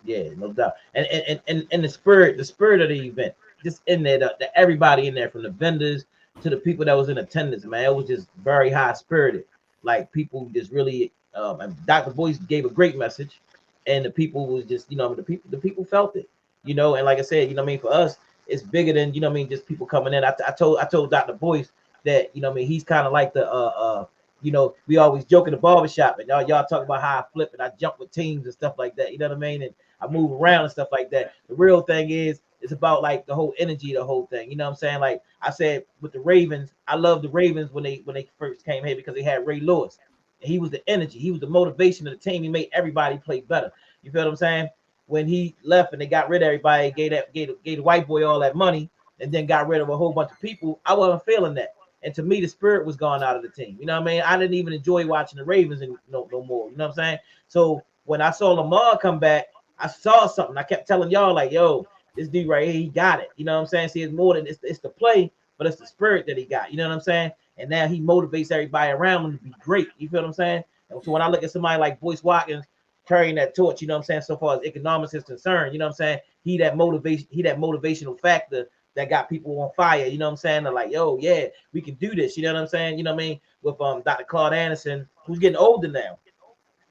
A: No doubt. And the spirit of the event, just in there, everybody in there, from the vendors to the people that was in attendance, man, it was just very high spirited. Like people just really, and Dr. Boyce gave a great message, and the people was just, you know, the people felt it, you know. And like I said, you know what I mean, for us, it's bigger than, you know what I mean, just people coming in. I told Dr. Boyce that, you know what I mean, he's kind of like the you know, we always joke in the barbershop and y'all talk about how I flip and I jump with teams and stuff like that, you know what I mean, and I move around and stuff like that. The real thing is it's about like the whole energy, the whole thing, you know what I'm saying? Like I said with the Ravens, I love the Ravens when they first came here because they had Ray Lewis, and he was the energy, he was the motivation of the team. He made everybody play better. You feel what I'm saying? When he left and they got rid of everybody, gave the white boy all that money, and then got rid of a whole bunch of people, I wasn't feeling that. And to me, the spirit was gone out of the team. You know what I mean? I didn't even enjoy watching the Ravens no more. You know what I'm saying? So when I saw Lamar come back, I saw something. I kept telling y'all, like, yo, this dude right here, he got it. You know what I'm saying? See, it's more than it's the play, but it's the spirit that he got. You know what I'm saying? and now he motivates everybody around him to be great. You feel what I'm saying? And so when I look at somebody like Boyce Watkin carrying that torch, you know what I'm saying, so far as economics is concerned, you know what I'm saying, he that motivational factor that got people on fire, you know what I'm saying? They're like, yo, yeah, we can do this, you know what I'm saying? You know what I mean? With Dr. Claude Anderson, who's getting older now,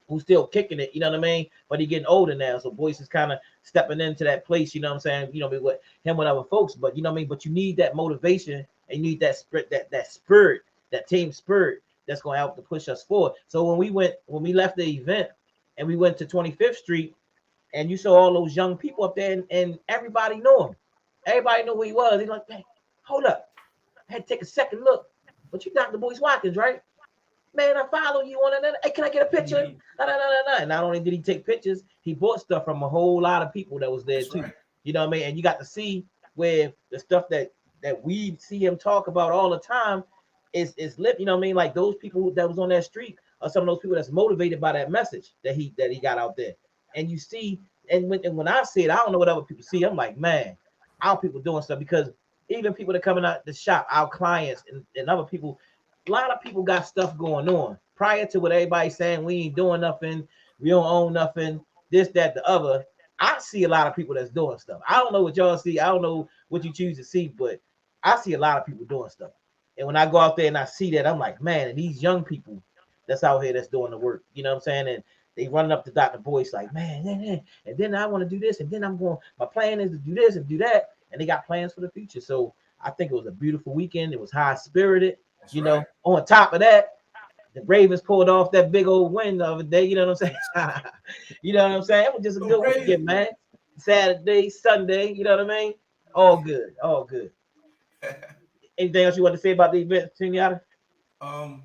A: who's still kicking it, you know what I mean? But he getting older now. So Boyce is kind of stepping into that place, you know what I'm saying? You know what I mean, with him with other folks, but you know what I mean? But you need that motivation and you need that spirit, that team spirit that's gonna help to push us forward. So when we left the event and we went to 25th Street and you saw all those young people up there and everybody knew him. Everybody knew who he was. He's like, hey, hold up. I had to take a second look. But you Dr. Boyce Watkins, right? Man, I follow you on it. Hey, can I get a picture? And not only did he take pictures, he bought stuff from a whole lot of people that was there too. Right. You know what I mean? And you got to see where the stuff that we see him talk about all the time is lit. You know what I mean? Like those people that was on that street are some of those people that's motivated by that message that he got out there. And you see, and when I see it, I don't know what other people see. I'm like, man, our people doing stuff because even people that coming out the shop, our clients and other people. A lot of people got stuff going on prior to what everybody's saying. We ain't doing nothing. We don't own nothing. This, that, the other. I see a lot of people that's doing stuff. I don't know what y'all see. I don't know what you choose to see, but I see a lot of people doing stuff. And when I go out there and I see that, I'm like, man, and these young people that's out here that's doing the work. You know what I'm saying? And they running up to Dr. Boyce like, man, and then I want to do this, and then my plan is to do this and do that. And they got plans for the future. So I think it was a beautiful weekend. It was high spirited. That's you know, on top of that, the Ravens pulled off that big old win the other day. You know what I'm saying? You know what I'm saying? It was just a good weekend, man. Saturday, Sunday, you know what I mean? All good, all good. Anything else you want to say about the event, Kenyatta?
C: We're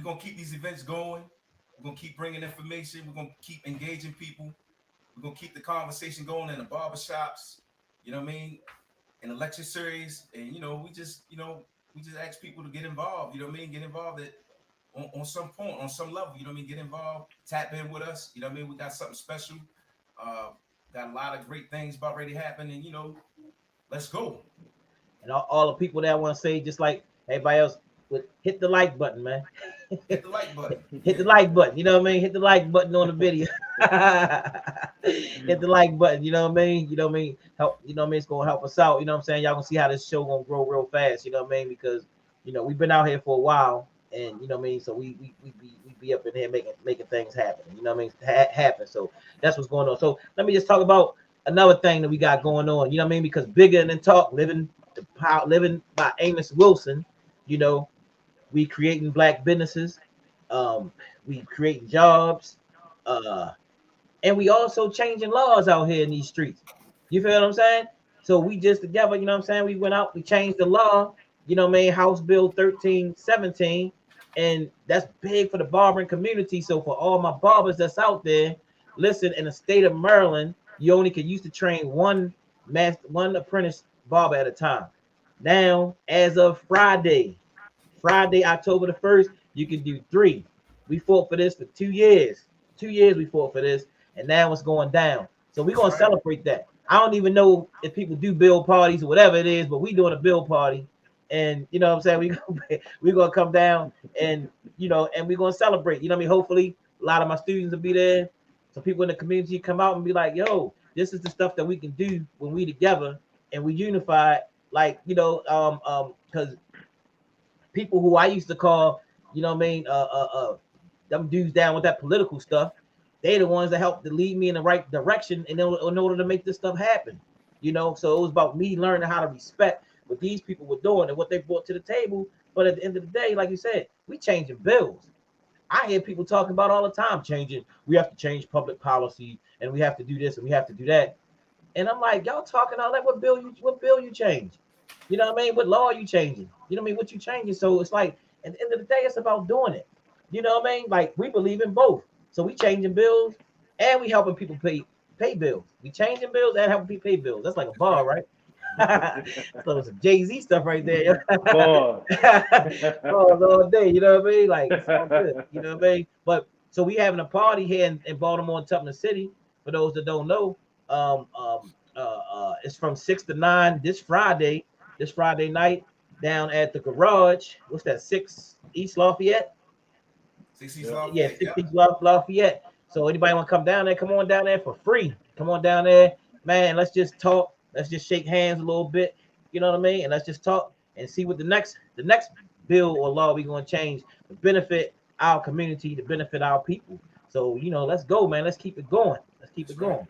C: gonna keep these events going. We're gonna keep bringing information. We're gonna keep engaging people. We're gonna keep the conversation going in the barbershops. You know what I mean? In the lecture series, and we just ask people to get involved. You know what I mean? Get involved on some point, on some level. You know what I mean? Get involved, tap in with us. You know what I mean? We got something special. Got a lot of great things about ready to happen, and let's go.
A: And all the people that want to say, just like everybody else, hit the like button, man.
C: Hit the like button.
A: Hit the like button. You know what I mean? Hit the like button on the video. Hit the like button. You know what I mean? You know what I mean? Help. You know what I mean? It's gonna help us out. You know what I'm saying? Y'all gonna see how this show gonna grow real fast. You know what I mean? Because we've been out here for a while, and you know what I mean. So we be up in here making things happen. You know what I mean? Happen. So that's what's going on. So let me just talk about another thing that we got going on. You know what I mean? Because bigger than talk, living by Amos Wilson. We creating black businesses, we creating jobs, and we also changing laws out here in these streets. You feel what I'm saying? So we just together, you know what I'm saying? We went out, we changed the law, House Bill 1317, and that's big for the barbering community. So for all my barbers that's out there, listen, in the state of Maryland, you only could used to train one apprentice barber at a time. Now, as of Friday, October the 1st, you can do 3. We fought for this for 2 years. 2 years we fought for this, and now it's going down. So we're going to celebrate that. I don't even know if people do build parties or whatever it is, but we doing a build party. And you know what I'm saying? We're going to come down and we're going to celebrate. You know what I mean? Hopefully a lot of my students will be there. So people in the community come out and be like, yo, this is the stuff that we can do when we together and we unified. Like, because people who I used to call, them dudes down with that political stuff, they the ones that helped to lead me in the right direction in order to make this stuff happen. So it was about me learning how to respect what these people were doing and what they brought to the table. But at the end of the day, like you said, we changing bills. I hear people talking about all the time we have to change public policy and we have to do this and we have to do that. And I'm like, y'all talking all that, what bill you change? You know what I mean? What law are you changing? You know what I mean? What you changing? So it's like, at the end of the day, it's about doing it. You know what I mean? Like, we believe in both. So we changing bills and we helping people pay bills. We changing bills and helping people pay bills. That's like a bar, right? So it's some Jay-Z stuff right there.
B: Boy.
A: All day, you know what I mean? Like, it's all good, you know what I mean? But so we having a party here in Baltimore and Tupman City. For those that don't know, it's from 6 to 9 this Friday night. down at the garage. What's that? 6 East Lafayette.
C: 60s
A: Yeah,
C: Lafayette.
A: 6
C: Yep.
A: East Lafayette. So anybody want to come down there? Come on down there for free. Come on down there, man. Let's just talk. Let's just shake hands a little bit. You know what I mean? And let's just talk and see what the next bill or law we're gonna change to benefit our community, to benefit our people. So let's go, man. Let's keep it going. Let's keep
C: That's
A: it
C: right.
A: going.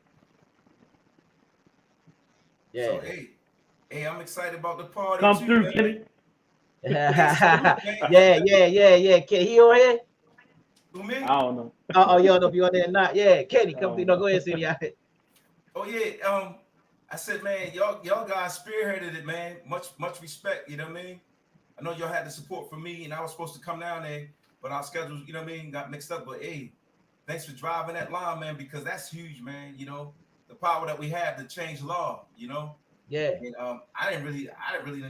C: So
A: Yeah.
C: hey, I'm excited about the party
B: Come
C: too,
B: through,
C: man.
B: Kenny.
C: Hey, salute, man.
A: yeah. Kenny, he on here?
C: Who me?
B: I don't know.
A: You don't know if you on there or not. Yeah, Kenny,
B: I
A: come through.
B: don't
A: No,
B: know.
A: go ahead, Cindy.
C: Oh yeah. I said, man, y'all guys spearheaded it, man. Much respect. You know what I mean? I know y'all had the support from me, and I was supposed to come down there, but our schedules, you know what I mean, got mixed up. But hey, thanks for driving that line, man, because that's huge, man. The power that we have to change law.
A: Yeah.
C: And I didn't really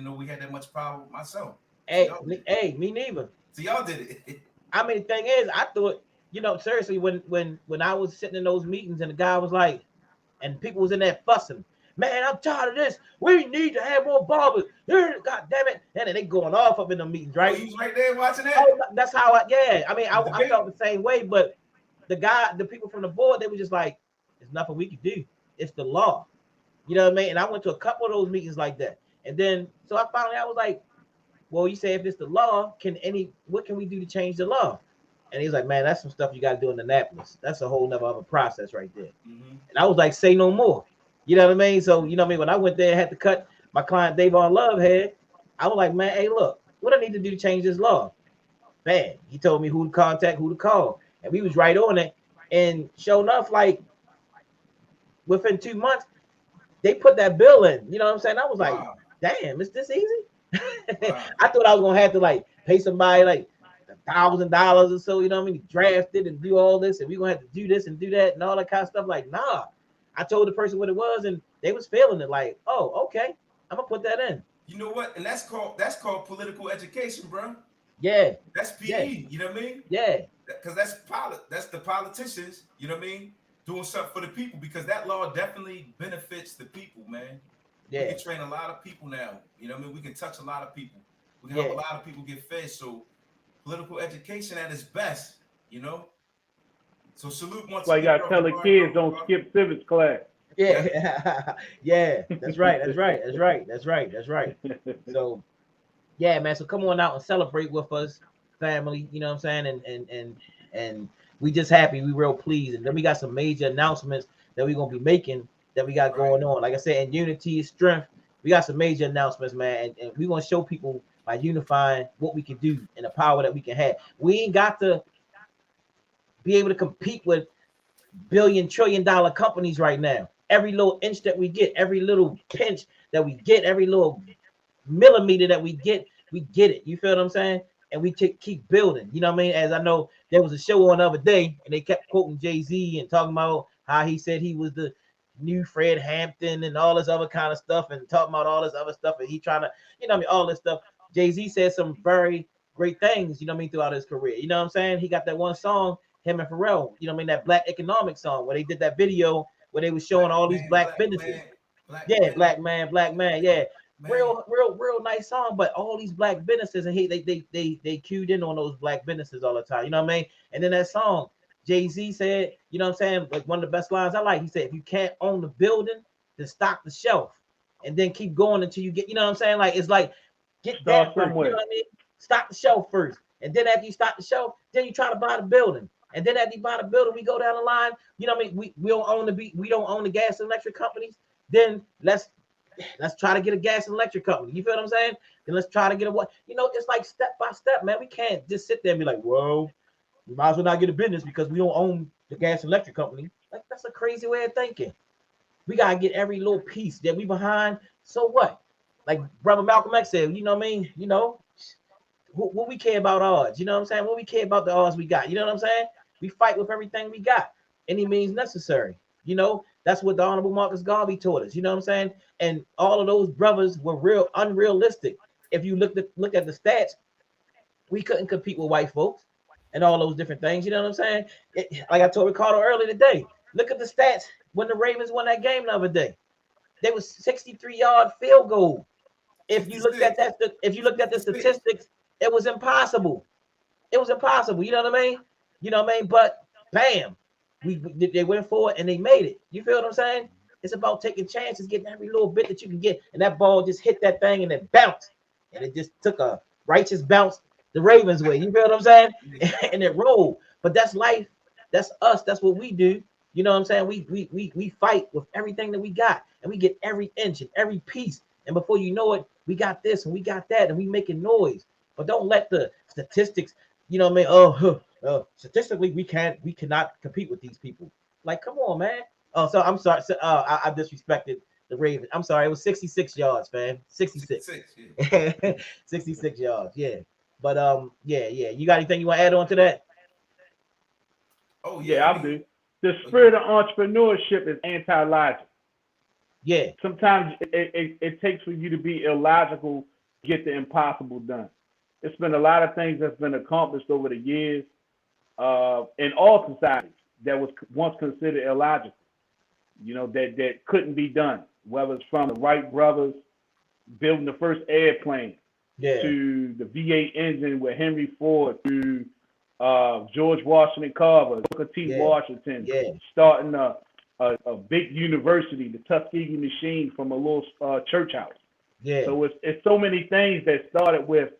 C: know we had that much power myself. So
A: Hey,
C: y'all did it.
A: me neither.
C: So y'all did it.
A: I mean, the thing is, I thought, seriously, when I was sitting in those meetings and the guy was like, and people was in there fussing, man, I'm tired of this. We need to have more barbers. God damn it. And then they going off up in the meetings,
C: Oh,
A: right?
C: you was right there watching that?
A: Oh, that's how yeah. I mean,
C: The
A: I
C: debate?
A: felt the same way, but the people from the board, they were just like, there's nothing we can do. It's the law. You know what I mean? And I went to a couple of those meetings like that. And then, so I was like, well, you say if it's the law, what can we do to change the law? And he's like, man, that's some stuff you got to do in Annapolis. That's a whole nother other process right there.
C: Mm-hmm.
A: And I was like, say no more. You know what I mean? So, you know what I mean? When I went there and had to cut my client Davon Love head, I was like, man, hey, look, what I need to do to change this law? Man, he told me who to contact, who to call. And we was right on it. And sure enough, like within 2 months, they put that bill in. You know what I'm saying? I was like,
C: Wow.
A: damn, is this easy?
C: Wow.
A: I thought I was gonna have to like pay somebody like $1,000 or so, you know what I mean? Draft it and do all this, and we gonna have to do this and do that and all that kind of stuff. Like, nah. I told the person what it was, and they was feeling it. Like, oh, okay, I'm gonna put that in.
C: You know what? And that's called political education, bro.
A: Yeah,
C: That's
A: yeah,
C: PE. You know what I mean?
A: yeah,
C: Because that's the politicians. You know what I mean? Doing something for the people, because that law definitely benefits the people, man. We
A: yeah,
C: can train a lot of people now. You know what I mean? We can touch a lot of people. We can help a
A: yeah,
C: lot of people get fed. So political education at its best. You know. So salute
B: That's
C: once
B: why you
C: again,
B: gotta
C: bro.
B: tell the kids don't
C: Bro.
B: skip civics class.
C: Yeah.
A: yeah, yeah. That's right. That's right. That's right. That's right. That's right. So yeah, man. So come on out and celebrate with us, family. You know what I'm saying? And we just happy. We real pleased. And then we got some major announcements that we're gonna be making that we got
C: Right.
A: going on. Like I said, in unity is strength. We got some major announcements, man. And we gonna show people by unifying what we can do and the power that we can have. We ain't got to be able to compete with billion-trillion-dollar companies right now. Every little inch that we get, every little pinch that we get, every little millimeter that we get it. You feel what I'm saying? And we keep building. You know what I mean? As I know, there was a show on the other day, and they kept quoting Jay-Z and talking about how he said he was the new Fred Hampton and all this other kind of stuff, and talking about all this other stuff, and he trying to, you know what I mean, all this stuff. Jay-Z said some very great things, you know what I mean, throughout his career. You know what I'm saying? He got that one song, him and Pharrell, you know what I mean, that Black Economic song where they did that video where they was showing
C: Black
A: all these
C: man,
A: black
C: black
A: businesses.
C: man, black
A: Yeah,
C: man,
A: black man. Yeah,
C: man.
A: real nice song. But all these black businesses, and they cued in on those black businesses all the time. You know what I mean? And then that song, Jay-Z said, you know what I'm saying? Like one of the best lines I like. He said, if you can't own the building, then stock the shelf, and then keep going until you get. You know what I'm saying? Like it's like get that
B: Start
A: first. You know
B: somewhere.
A: what I mean? Stock the shelf first, and then after you stock the shelf, then you try to buy the building. And then after you buy the building, we go down the line. You know what I mean? We don't own we don't own the gas and electric companies. Then let's try to get a gas and electric company. You feel what I'm saying? Then let's try to get a what? It's like step by step, man. We can't just sit there and be like, well, we might as well not get a business because we don't own the gas and electric company. Like that's a crazy way of thinking. We gotta get every little piece that we behind. So what? Like brother Malcolm X said, you know what I mean? What we care about odds. You know what I'm saying? What we care about the odds we got. You know what I'm saying? We fight with everything we got. Any means necessary. That's what the Honorable Marcus Garvey taught us. You know what I'm saying? And all of those brothers were real unrealistic. If you look at the stats, we couldn't compete with white folks and all those different things. You know what I'm saying? Like I told Ricardo earlier today, look at the stats when the Ravens won that game the other day. They was 63-yard field goal. If you looked at
C: 66.
A: that, if you looked at the
C: 66.
A: statistics, it was impossible. It was impossible. You know what I mean? You know what I mean? But bam, they went for it and they made it. You feel what I'm saying? It's about taking chances, getting every little bit that you can get, and that ball just hit that thing and it bounced, and it just took a righteous bounce the Ravens way. You feel what I'm saying? And it rolled. But that's life. That's us. That's what we do. You know what I'm saying? We fight with everything that we got, and we get every inch and every piece. And before you know it, we got this and we got that, and we making noise. But don't let the statistics, you know what I mean? Statistically, we cannot compete with these people. Like, come on, man. Oh, so I'm sorry. So, I disrespected the Ravens. I'm sorry. It was 66 yards, man. 66.
C: 66. Yeah.
A: 66 yards. Yeah. But yeah. You got anything you want to add on to that?
C: Oh yeah.
B: Yeah,
C: I
B: I
C: mean,
B: do. The spirit of entrepreneurship is anti-logic.
A: Yeah.
B: Sometimes it takes for you to be illogical to get the impossible done. It's been a lot of things that's been accomplished over the years in all societies that was once considered illogical. That couldn't be done. Whether it's from the Wright brothers building the first airplane
A: Yeah.
B: to the V8 engine with Henry Ford to George Washington Carver, Booker T.
A: Yeah.
B: Washington
A: Yeah.
B: starting a big university, the Tuskegee machine from a little church house.
A: Yeah.
B: So it's so many things that started with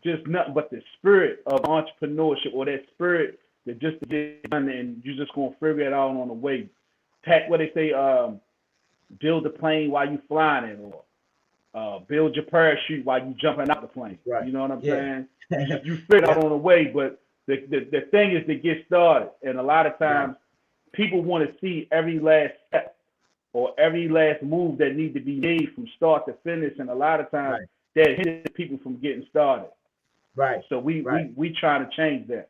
B: just nothing but the spirit of entrepreneurship, or that spirit that just get done and you're just gonna figure it out on the way. What they say, build a plane while you flying it, or build your parachute while you jumping out the plane.
A: Right.
B: You know what I'm
A: Yeah.
B: saying? You figure it out on the way, but the thing is to get started. And a lot of times people want to see every last step or every last move that needs to be made from start to finish. And a lot of times that hinders people from getting started.
A: Right.
B: So we try to change that.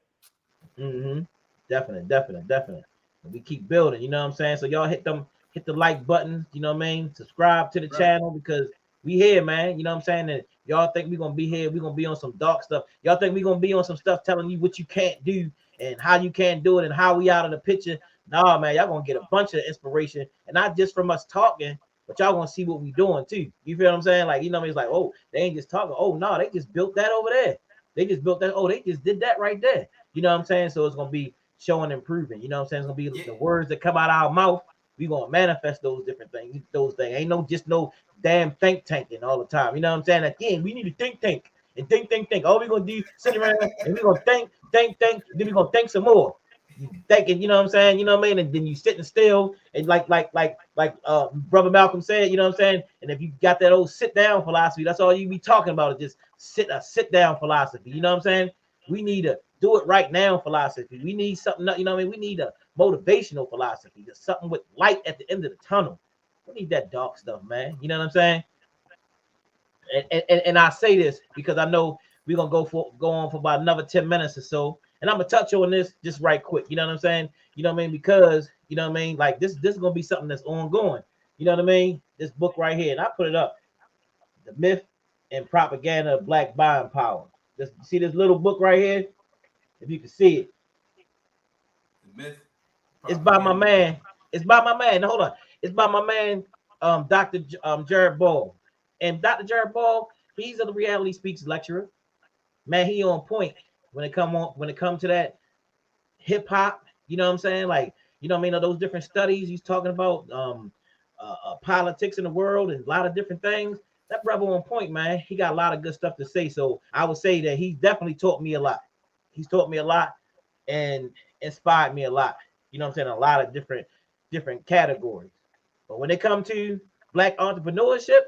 A: Mm-hmm. Definitely. And we keep building, you know what I'm saying? So y'all hit the like button, you know what I mean? Subscribe to the channel, because we here, man. You know what I'm saying? And y'all think we're gonna be here, we're gonna be on some dark stuff. Y'all think we're gonna be on some stuff telling you what you can't do and how you can't do it and how we out of the picture. Nah, man, y'all gonna get a bunch of inspiration, and not just from us talking, but y'all gonna see what we doing too. You feel what I'm saying? Like, you know what I mean? It's like, oh, they ain't just talking. Oh no, they just built that over there. They just built that. Oh, they just did that right there. You know what I'm saying? So it's gonna be showing improving. You know what I'm saying? It's gonna be the words that come out of our mouth. We gonna manifest those different things. Those things ain't no damn think tanking all the time. You know what I'm saying? Again, we need to think and think. All we gonna do sit around and we gonna think. Then we gonna think some more. You thinking, you know what I'm saying? You know what I mean? And then you sitting still and like Brother Malcolm said, you know what I'm saying? And if you got that old sit down philosophy, that's all you be talking about, is just sit down philosophy. You know what I'm saying? We need to do it right now philosophy. We need something, you know what I mean? We need a motivational philosophy. There's something with light at the end of the tunnel. We need that dark stuff, man. You know what I'm saying? And I say this because I know we're gonna go on for about another 10 minutes or so. And I'm gonna touch on this just right quick. You know what I'm saying? You know what I mean? Because you know what I mean, like this is gonna be something that's ongoing. You know what I mean? This book right here, and I put it up. The Myth and Propaganda of Black Buying Power. See this little book right here? If you can see it.
C: The Myth.
A: It's by my man. It's by my man. Hold on. It's by my man, Dr. Jared Ball. And Dr. Jared Ball, he's a reality speaks lecturer. Man, he on point when it comes to that hip hop. You know what I'm saying? Like, you know what I mean? Those different studies he's talking about, politics in the world and a lot of different things. That brother on point, man. He got a lot of good stuff to say. So I would say that he definitely taught me a lot. He's taught me a lot and inspired me a lot. You know what I'm saying? A lot of different categories. But when it comes to black entrepreneurship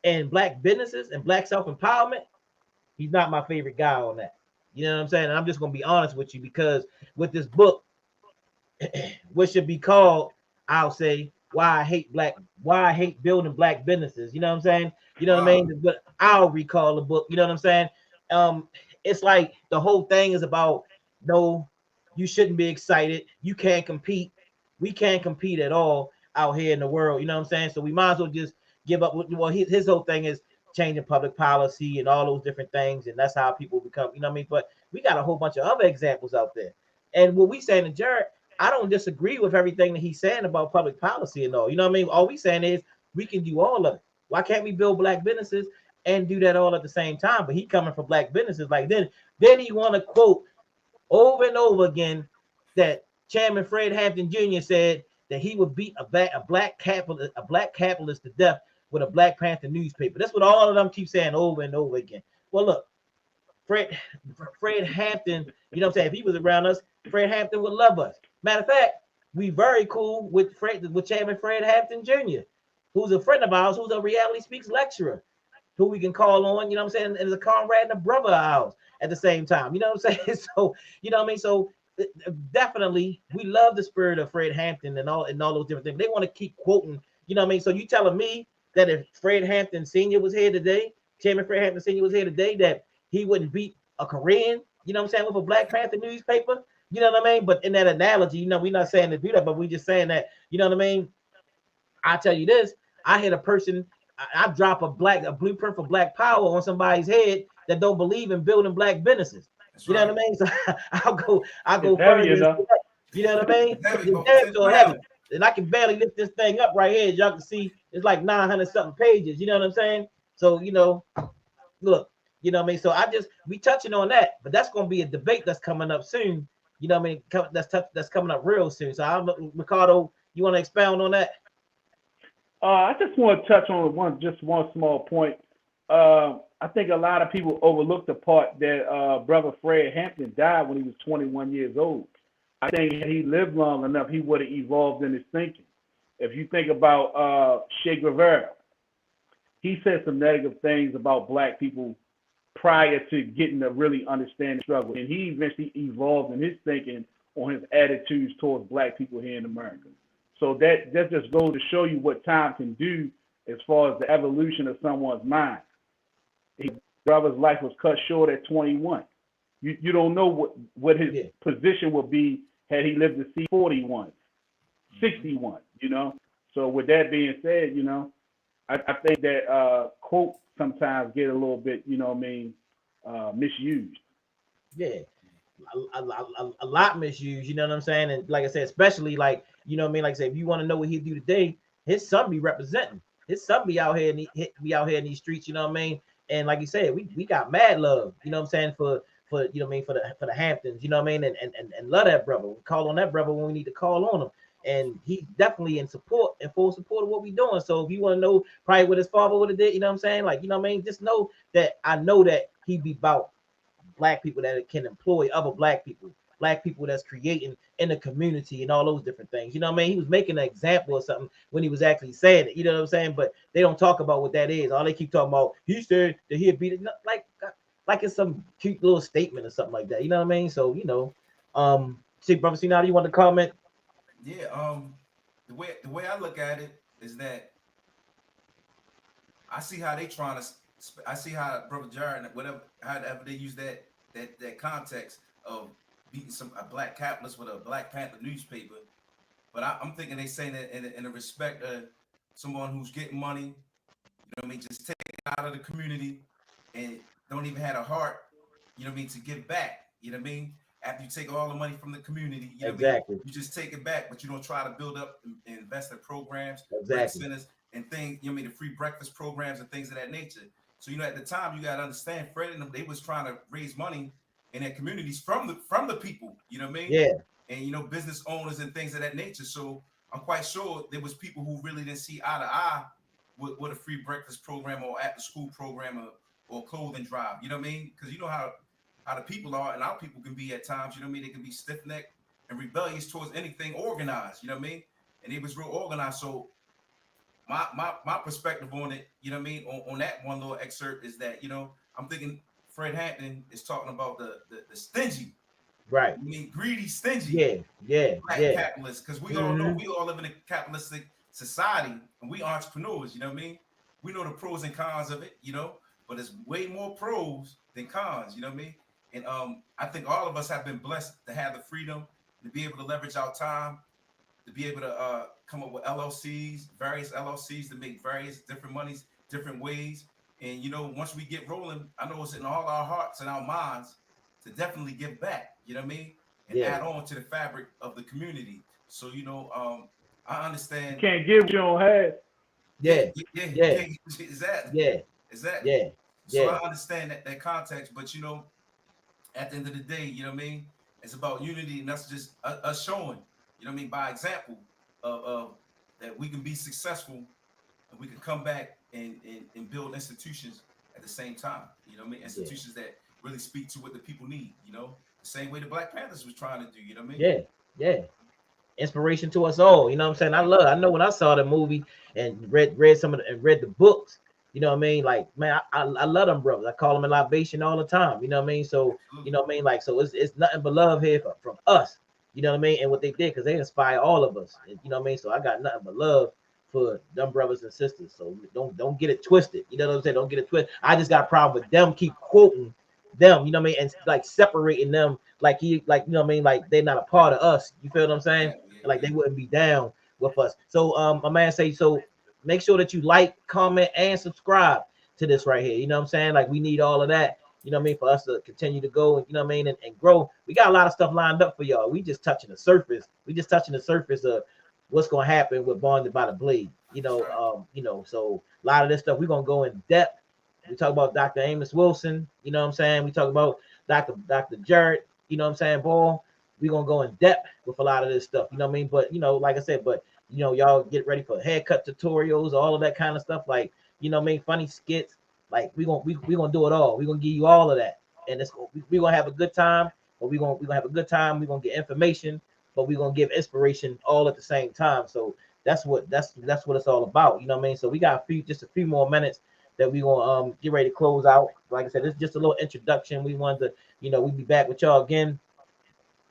A: and black businesses and black self-empowerment, he's not my favorite guy on that. You know what I'm saying? And I'm just gonna be honest with you, because with this book, what should be called, I'll say, why I hate building black businesses. You know what I'm saying? You know what I mean? But I'll recall the book. You know what I'm saying? It's like the whole thing is about, no, you shouldn't be excited. You can't compete. We can't compete at all out here in the world. You know what I'm saying? So we might as well just give up. Well, his whole thing is changing public policy and all those different things, and that's how people become. You know what I mean? But we got a whole bunch of other examples out there. And what we saying to Jared, I don't disagree with everything that he's saying about public policy and all. You know what I mean? All we saying is we can do all of it. Why can't we build black businesses and do that all at the same time. But he coming for black businesses. Like then he want to quote over and over again that Chairman Fred Hampton Jr. said that he would beat a black capitalist to death with a Black Panther newspaper. That's what all of them keep saying over and over again. Well, look, Fred Hampton, you know what I'm saying? If he was around us, Fred Hampton would love us. Matter of fact, we very cool with Chairman Fred Hampton Jr., who's a friend of ours, who's a Reality Speaks lecturer, who we can call on, you know what I'm saying, and is a comrade and a brother of ours at the same time. You know what I'm saying? So, you know what I mean? So definitely we love the spirit of Fred Hampton and all those different things. They want to keep quoting, you know what I mean? So you telling me that if Fred Hampton Sr. was here today, Chairman Fred Hampton Sr. was here today, that he wouldn't beat a Korean, you know what I'm saying, with a Black Panther newspaper? You know what I mean? But in that analogy, you know, we're not saying to do that, but we just saying that, you know what I mean? I tell you this, I hit a person, I drop a blueprint for Black Power on somebody's head that don't believe in building black businesses.
C: That's
A: You
C: right.
A: know what I mean? So I'll go
B: It's heavy,
A: further. You know what I mean? It's so heavy. And I can barely lift this thing up right here. As y'all can see, it's like 900 something pages. You know what I'm saying? So, you know, look, you know what I mean? So we touching on that, but that's going to be a debate that's coming up soon. You know what I mean? That's coming up real soon. So I don't know, Ricardo, you want to expound on that?
B: I just want to touch on one small point. I think a lot of people overlook the part that brother Fred Hampton died when he was 21 years old. I think had he lived long enough, he would have evolved in his thinking. If you think about Che Guevara, he said some negative things about black people prior to getting to really understand the struggle. And he eventually evolved in his thinking on his attitudes towards black people here in America. So that just goes to show you what time can do as far as the evolution of someone's mind. His brother's life was cut short at 21. You don't know what his position would be had he lived to see 41, 61, you know. So with that being said, you know, I think that quotes sometimes get a little bit, you know what I mean, misused.
A: Yeah. A lot misused, you know what I'm saying? And like I said, especially like, you know what I mean? Like I said, if you want to know what he'll do today, his son be representing. His son be out here in these streets, you know what I mean? And like you said, we got mad love, you know what I'm saying, for you know what I mean, for the Hamptons, you know what I mean, and love that brother. We call on that brother when we need to call on him. And he's definitely in full support of what we're doing. So if you want to know probably what his father would have did, you know what I'm saying? Like, you know what I mean? Just know that I know that he be about black people that can employ other black people that's creating in the community and all those different things. You know what I mean? He was making an example of something when he was actually saying it. You know what I'm saying? But they don't talk about what that is. All they keep talking about, he said that he'd beat it, like it's some cute little statement or something like that. You know what I mean? So, you know, see, brother, see, now you want to comment?
C: Yeah. The way I look at it is that I see how they trying to. I see how brother Jared, however they use that context of beating a black capitalist with a Black Panther newspaper. But I'm thinking they saying that in a respect of someone who's getting money, you know what I mean, just take it out of the community and don't even have a heart, you know what I mean, to give back. You know what I mean? After you take all the money from the community, you know what I mean, you just take it back, but you don't try to build up and invest in programs, centers, and things, you know what I mean, the free breakfast programs and things of that nature. So, you know, at the time, you got to understand, Fred and them, they was trying to raise money in their communities from the people, you know what I mean?
A: Yeah.
C: And, you know, business owners and things of that nature. So I'm quite sure there was people who really didn't see eye to eye with a free breakfast program or after school program or clothing drive, you know what I mean? Because you know how the people are, and our people can be at times, you know what I mean? They can be stiff-necked and rebellious towards anything organized, you know what I mean? And it was real organized. So my perspective on it, you know what I mean, on that one little excerpt is that, you know, I'm thinking Fred Hampton is talking about the stingy,
A: right?
C: I mean, greedy, stingy, black capitalists, because we all know we all live in a capitalistic society and we entrepreneurs, you know what I mean? We know the pros and cons of it, you know, but it's way more pros than cons, you know what I mean? And I think all of us have been blessed to have the freedom to be able to leverage our time, to be able to come up with various LLCs to make various different monies, different ways. And, you know, once we get rolling, I know it's in all our hearts and our minds to definitely give back, you know what I mean? And add on to the fabric of the community. So, you know, I understand.
B: You can't give what you don't have.
C: Yeah. Exactly.
A: Yeah.
C: Exactly.
A: Yeah,
C: So
A: yeah,
C: I understand that context, but at the end of the day, you know what I mean? It's about unity, and that's just us showing, you know what I mean, by example of that we can be successful and we can come back and build institutions at the same time. You know what I mean?
A: yeah,
C: Institutions that really speak to what the people need, the same way the Black Panthers was trying to do, you know what I mean?
A: yeah, yeah. Inspiration to us all. You know what I'm saying?
C: Exactly.
A: I know when I saw the movie and read some of the, and read the books. You know what I mean? Like, man, I love them brothers. I call them in libation all the time. You know what I mean? So you
C: Absolutely.
A: know what I mean? Like, so it's nothing but love here from us. You know what I mean? And what they did because they inspire all of us. And, you know what I mean? So I got nothing but love for them brothers and sisters. So don't get it twisted. You know what I'm saying? Don't get it twisted. I just got a problem with them keep quoting them. You know what I mean? And like separating them like you know what I mean? Like they're not a part of us. You feel what I'm saying?
C: Yeah, yeah,
A: Like they
C: yeah.
A: wouldn't be down with us. So my man say so make sure that you like, comment, and subscribe to this right here. You know what I'm saying? Like we need all of that. You know what I mean? For us to continue to go and you know what I mean and grow. We got a lot of stuff lined up for y'all. We just touching the surface. We just touching the surface of what's gonna happen with Bonded by the Blade.
C: That's right.
A: So a lot of this stuff we're gonna go in depth. We talk about Dr. Amos Wilson, you know what I'm saying? We talk about Dr. Jarrett, you know what I'm saying, Ball. We're gonna go in depth with a lot of this stuff, you know what I mean? But like I said, y'all get ready for haircut tutorials, all of that kind of stuff, like you know what I mean, funny skits. Like we gonna do it all. We're gonna give you all of that. And we gonna have a good time, but we gonna have a good time, we're gonna get information, but we're gonna give inspiration all at the same time. So that's what it's all about, you know what I mean? So we got just a few more minutes that we gonna get ready to close out. Like I said, it's just a little introduction. We wanted to, we'll be back with y'all again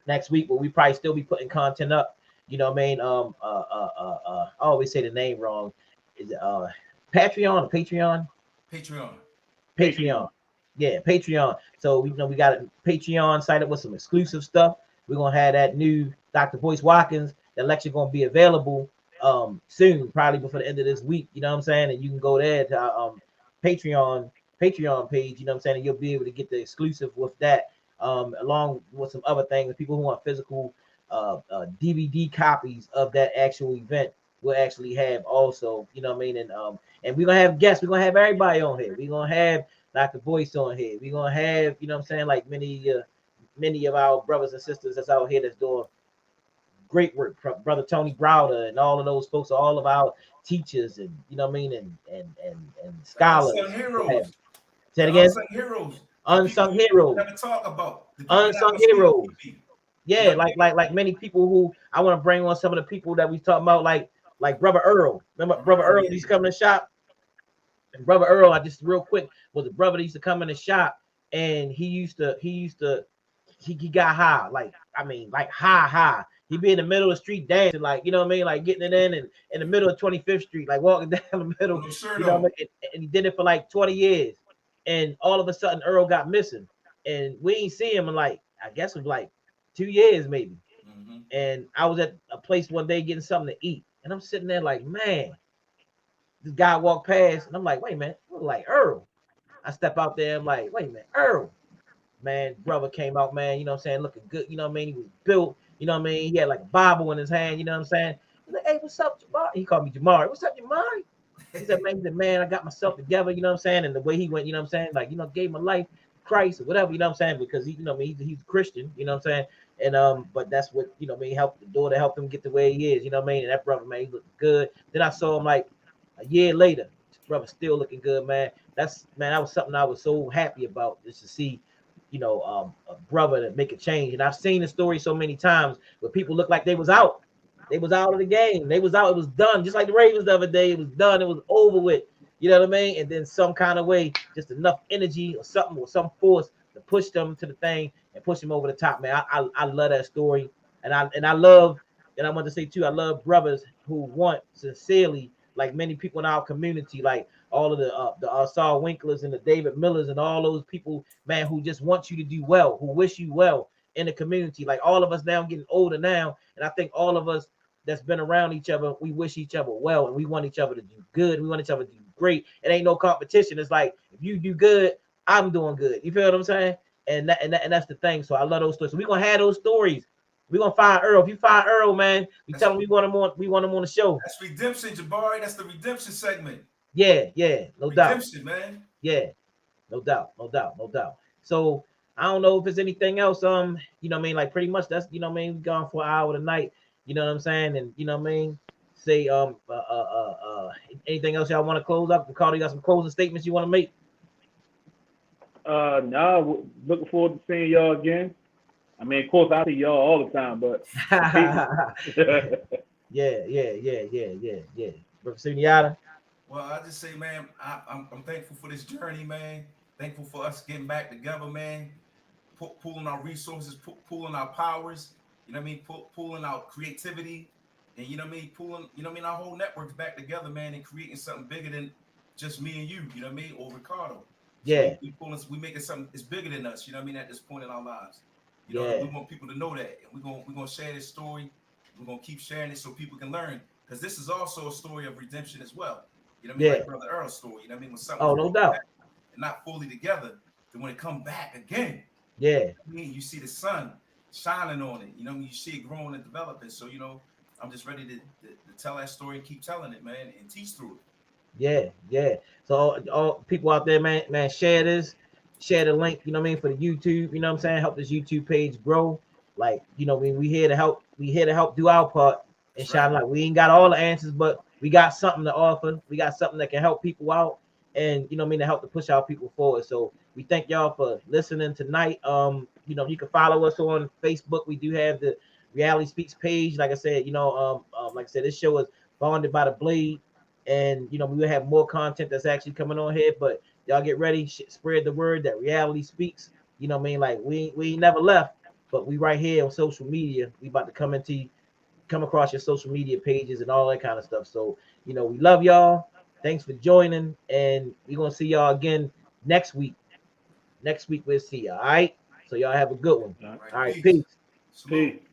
A: next week, but we probably still be putting content up. You know what I mean? I always say the name wrong. Is it Patreon or Patreon?
C: Patreon.
A: Patreon.
B: Patreon.
A: Yeah, Patreon. So we got a Patreon site up with some exclusive stuff. We're gonna have that new Dr. Boyce Watkins. That lecture gonna be available soon, probably before the end of this week. You know what I'm saying? And you can go there to our Patreon Patreon page. You know what I'm saying? And you'll be able to get the exclusive with that, along with some other things. People who want physical DVD copies of that actual event will actually have also. You know what I mean? And we're gonna have guests. We're gonna have everybody on here. We're gonna have Dr. Boyce on here. We're gonna have, you know what I'm saying, like many of our brothers and sisters that's out here that's doing great work. Brother Tony Browder and all of those folks, all of our teachers and you know what I mean, and
C: The unsung
A: scholars.
C: heroes.
A: Say it
C: The
A: again.
C: unsung heroes. The people
A: Unsung
C: we
A: heroes.
C: never talk about. The people not
A: Unsung
C: gonna speak on
A: heroes.
C: TV. You
A: Yeah,
C: know what I
A: like many people who I want to bring on some of the people that we talking about, like Brother Earl. Remember
C: mean?
A: Brother
C: Oh
A: Earl?
C: yeah.
A: He's coming to shop. And Brother Earl, I just real quick was a brother that used to come in the shop, and he got high, like I mean, like high. He'd be in the middle of the street dancing, like you know what I mean, like getting it in, and in the middle of 25th Street, like walking down the
C: With
A: middle,
C: no shirt
A: you know what
C: on.
A: I mean. And he did it for like 20 years, and all of a sudden Earl got missing, and we ain't see him in like I guess it was like 2 years maybe.
C: Mm-hmm.
A: And I was at a place one day getting something to eat, and I'm sitting there like, man, this guy walked past, and I'm like, wait a minute, look like Earl. I step out there, I'm like, wait a minute, Earl. Man, brother came out, man, you know what I'm saying, looking good, you know what I mean? He was built, you know what I mean? He had like a Bible in his hand, you know what I'm saying? He's like, hey, what's up, Jamar? He called me Jamar. What's up, Jamar? He said, man, I got myself together, you know what I'm saying? And the way he went, you know what I'm saying? Like, gave my life to Christ or whatever, you know what I'm saying? Because he, you know what I mean, he's a Christian, you know what I'm saying? And but that's what, you know what I mean, helped the door to help him get the way he is, you know what I mean? And that brother, man, he looked good. Then I saw him like a year later. Brother still looking good, man. That was something I was so happy about, just to see, a brother that make a change. And I've seen the story so many times where people look like they was out. They was out of the game. They was out. It was done. Just like the Ravens the other day. It was done. It was over with. You know what I mean? And then some kind of way, just enough energy or something or some force to push them to the thing and push them over the top, man. I love that story. And I love, and I want to say too, I love brothers who want sincerely, like many people in our community, like all of the Saul Winklers and the David Millers and all those people, man, who just want you to do well, who wish you well in the community. Like all of us now getting older now, and I think all of us that's been around each other, we wish each other well, and we want each other to do good. We want each other to do great. It ain't no competition. It's like if you do good, I'm doing good. You feel what I'm saying? And that's the thing. So I love those stories. So we're gonna have those stories. We're gonna find Earl. If you find Earl, man, we
C: That's
A: tell him we want him on. We want him on the show.
C: that's redemption, Jabari. That's the redemption segment.
A: Yeah, no doubt.
C: Redemption, man.
A: Yeah, no doubt, no doubt, no doubt. So I don't know if there's anything else. You know what I mean? Like pretty much that's you know what I mean. We gone for an hour tonight. You know what I'm saying? And you know what I mean. Say anything else y'all want to close up? Ricardo, you got some closing statements you want to make?
B: No, looking forward to seeing y'all again. I mean, of course, I see y'all all the time, but the people.
A: Yeah, yeah, yeah, yeah, yeah, yeah. Professor Yada.
C: Well, I just say, man, I'm thankful for this journey, man. Thankful for us getting back together, man. Pooling our resources, pooling our powers. You know what I mean? Pooling our creativity, and you know what I mean? Pooling, you know what I mean? Our whole networks back together, man, and creating something bigger than just me and you. You know what I mean? Or Ricardo. So
A: Yeah,
C: we making something. It's bigger than us. You know what I mean? At this point in our lives, you know, and
A: yeah,
C: we want people to know that, and we're gonna share this story. We're gonna keep sharing it so people can learn, because this is also a story of redemption as well. You know what I mean?
A: yeah.
C: Like Brother Earl's story. You know what I mean? When something
A: Oh,
C: was
A: no
C: broken
A: doubt.
C: and not fully together, then when it come back again,
A: Yeah,
C: I mean, you see the sun shining on it. You know, you see it growing and developing. So, you know, I'm just ready to tell that story and keep telling it, man, and teach through it.
A: yeah, yeah. So all people out there, man, share this, share the link. You know what I mean for the YouTube. You know what I'm saying? Help this YouTube page grow. Like you know, we here to help. We here to help do our part and
C: That's right.
A: shine light. We ain't got all the answers, but we got something to offer. We got something that can help people out, and you know what I mean to help to push our people forward. So we thank y'all for listening tonight. You know, you can follow us on Facebook. We do have the Reality Speaks page. Like I said, you know, like I said, this show is bonded by the blade, and you know we will have more content that's actually coming on here. But y'all get ready, spread the word that Reality Speaks. You know what I mean? Like we ain't never left, but we right here on social media. We about to come across your social media pages and all that kind of stuff. So you know we love y'all. Thanks for joining, and we're gonna see y'all again next week. Next week we'll see you. All right. So y'all have a good one.
B: All right.
C: All right.
A: All right.
C: Peace.
A: Peace.
C: Salute.
B: Peace.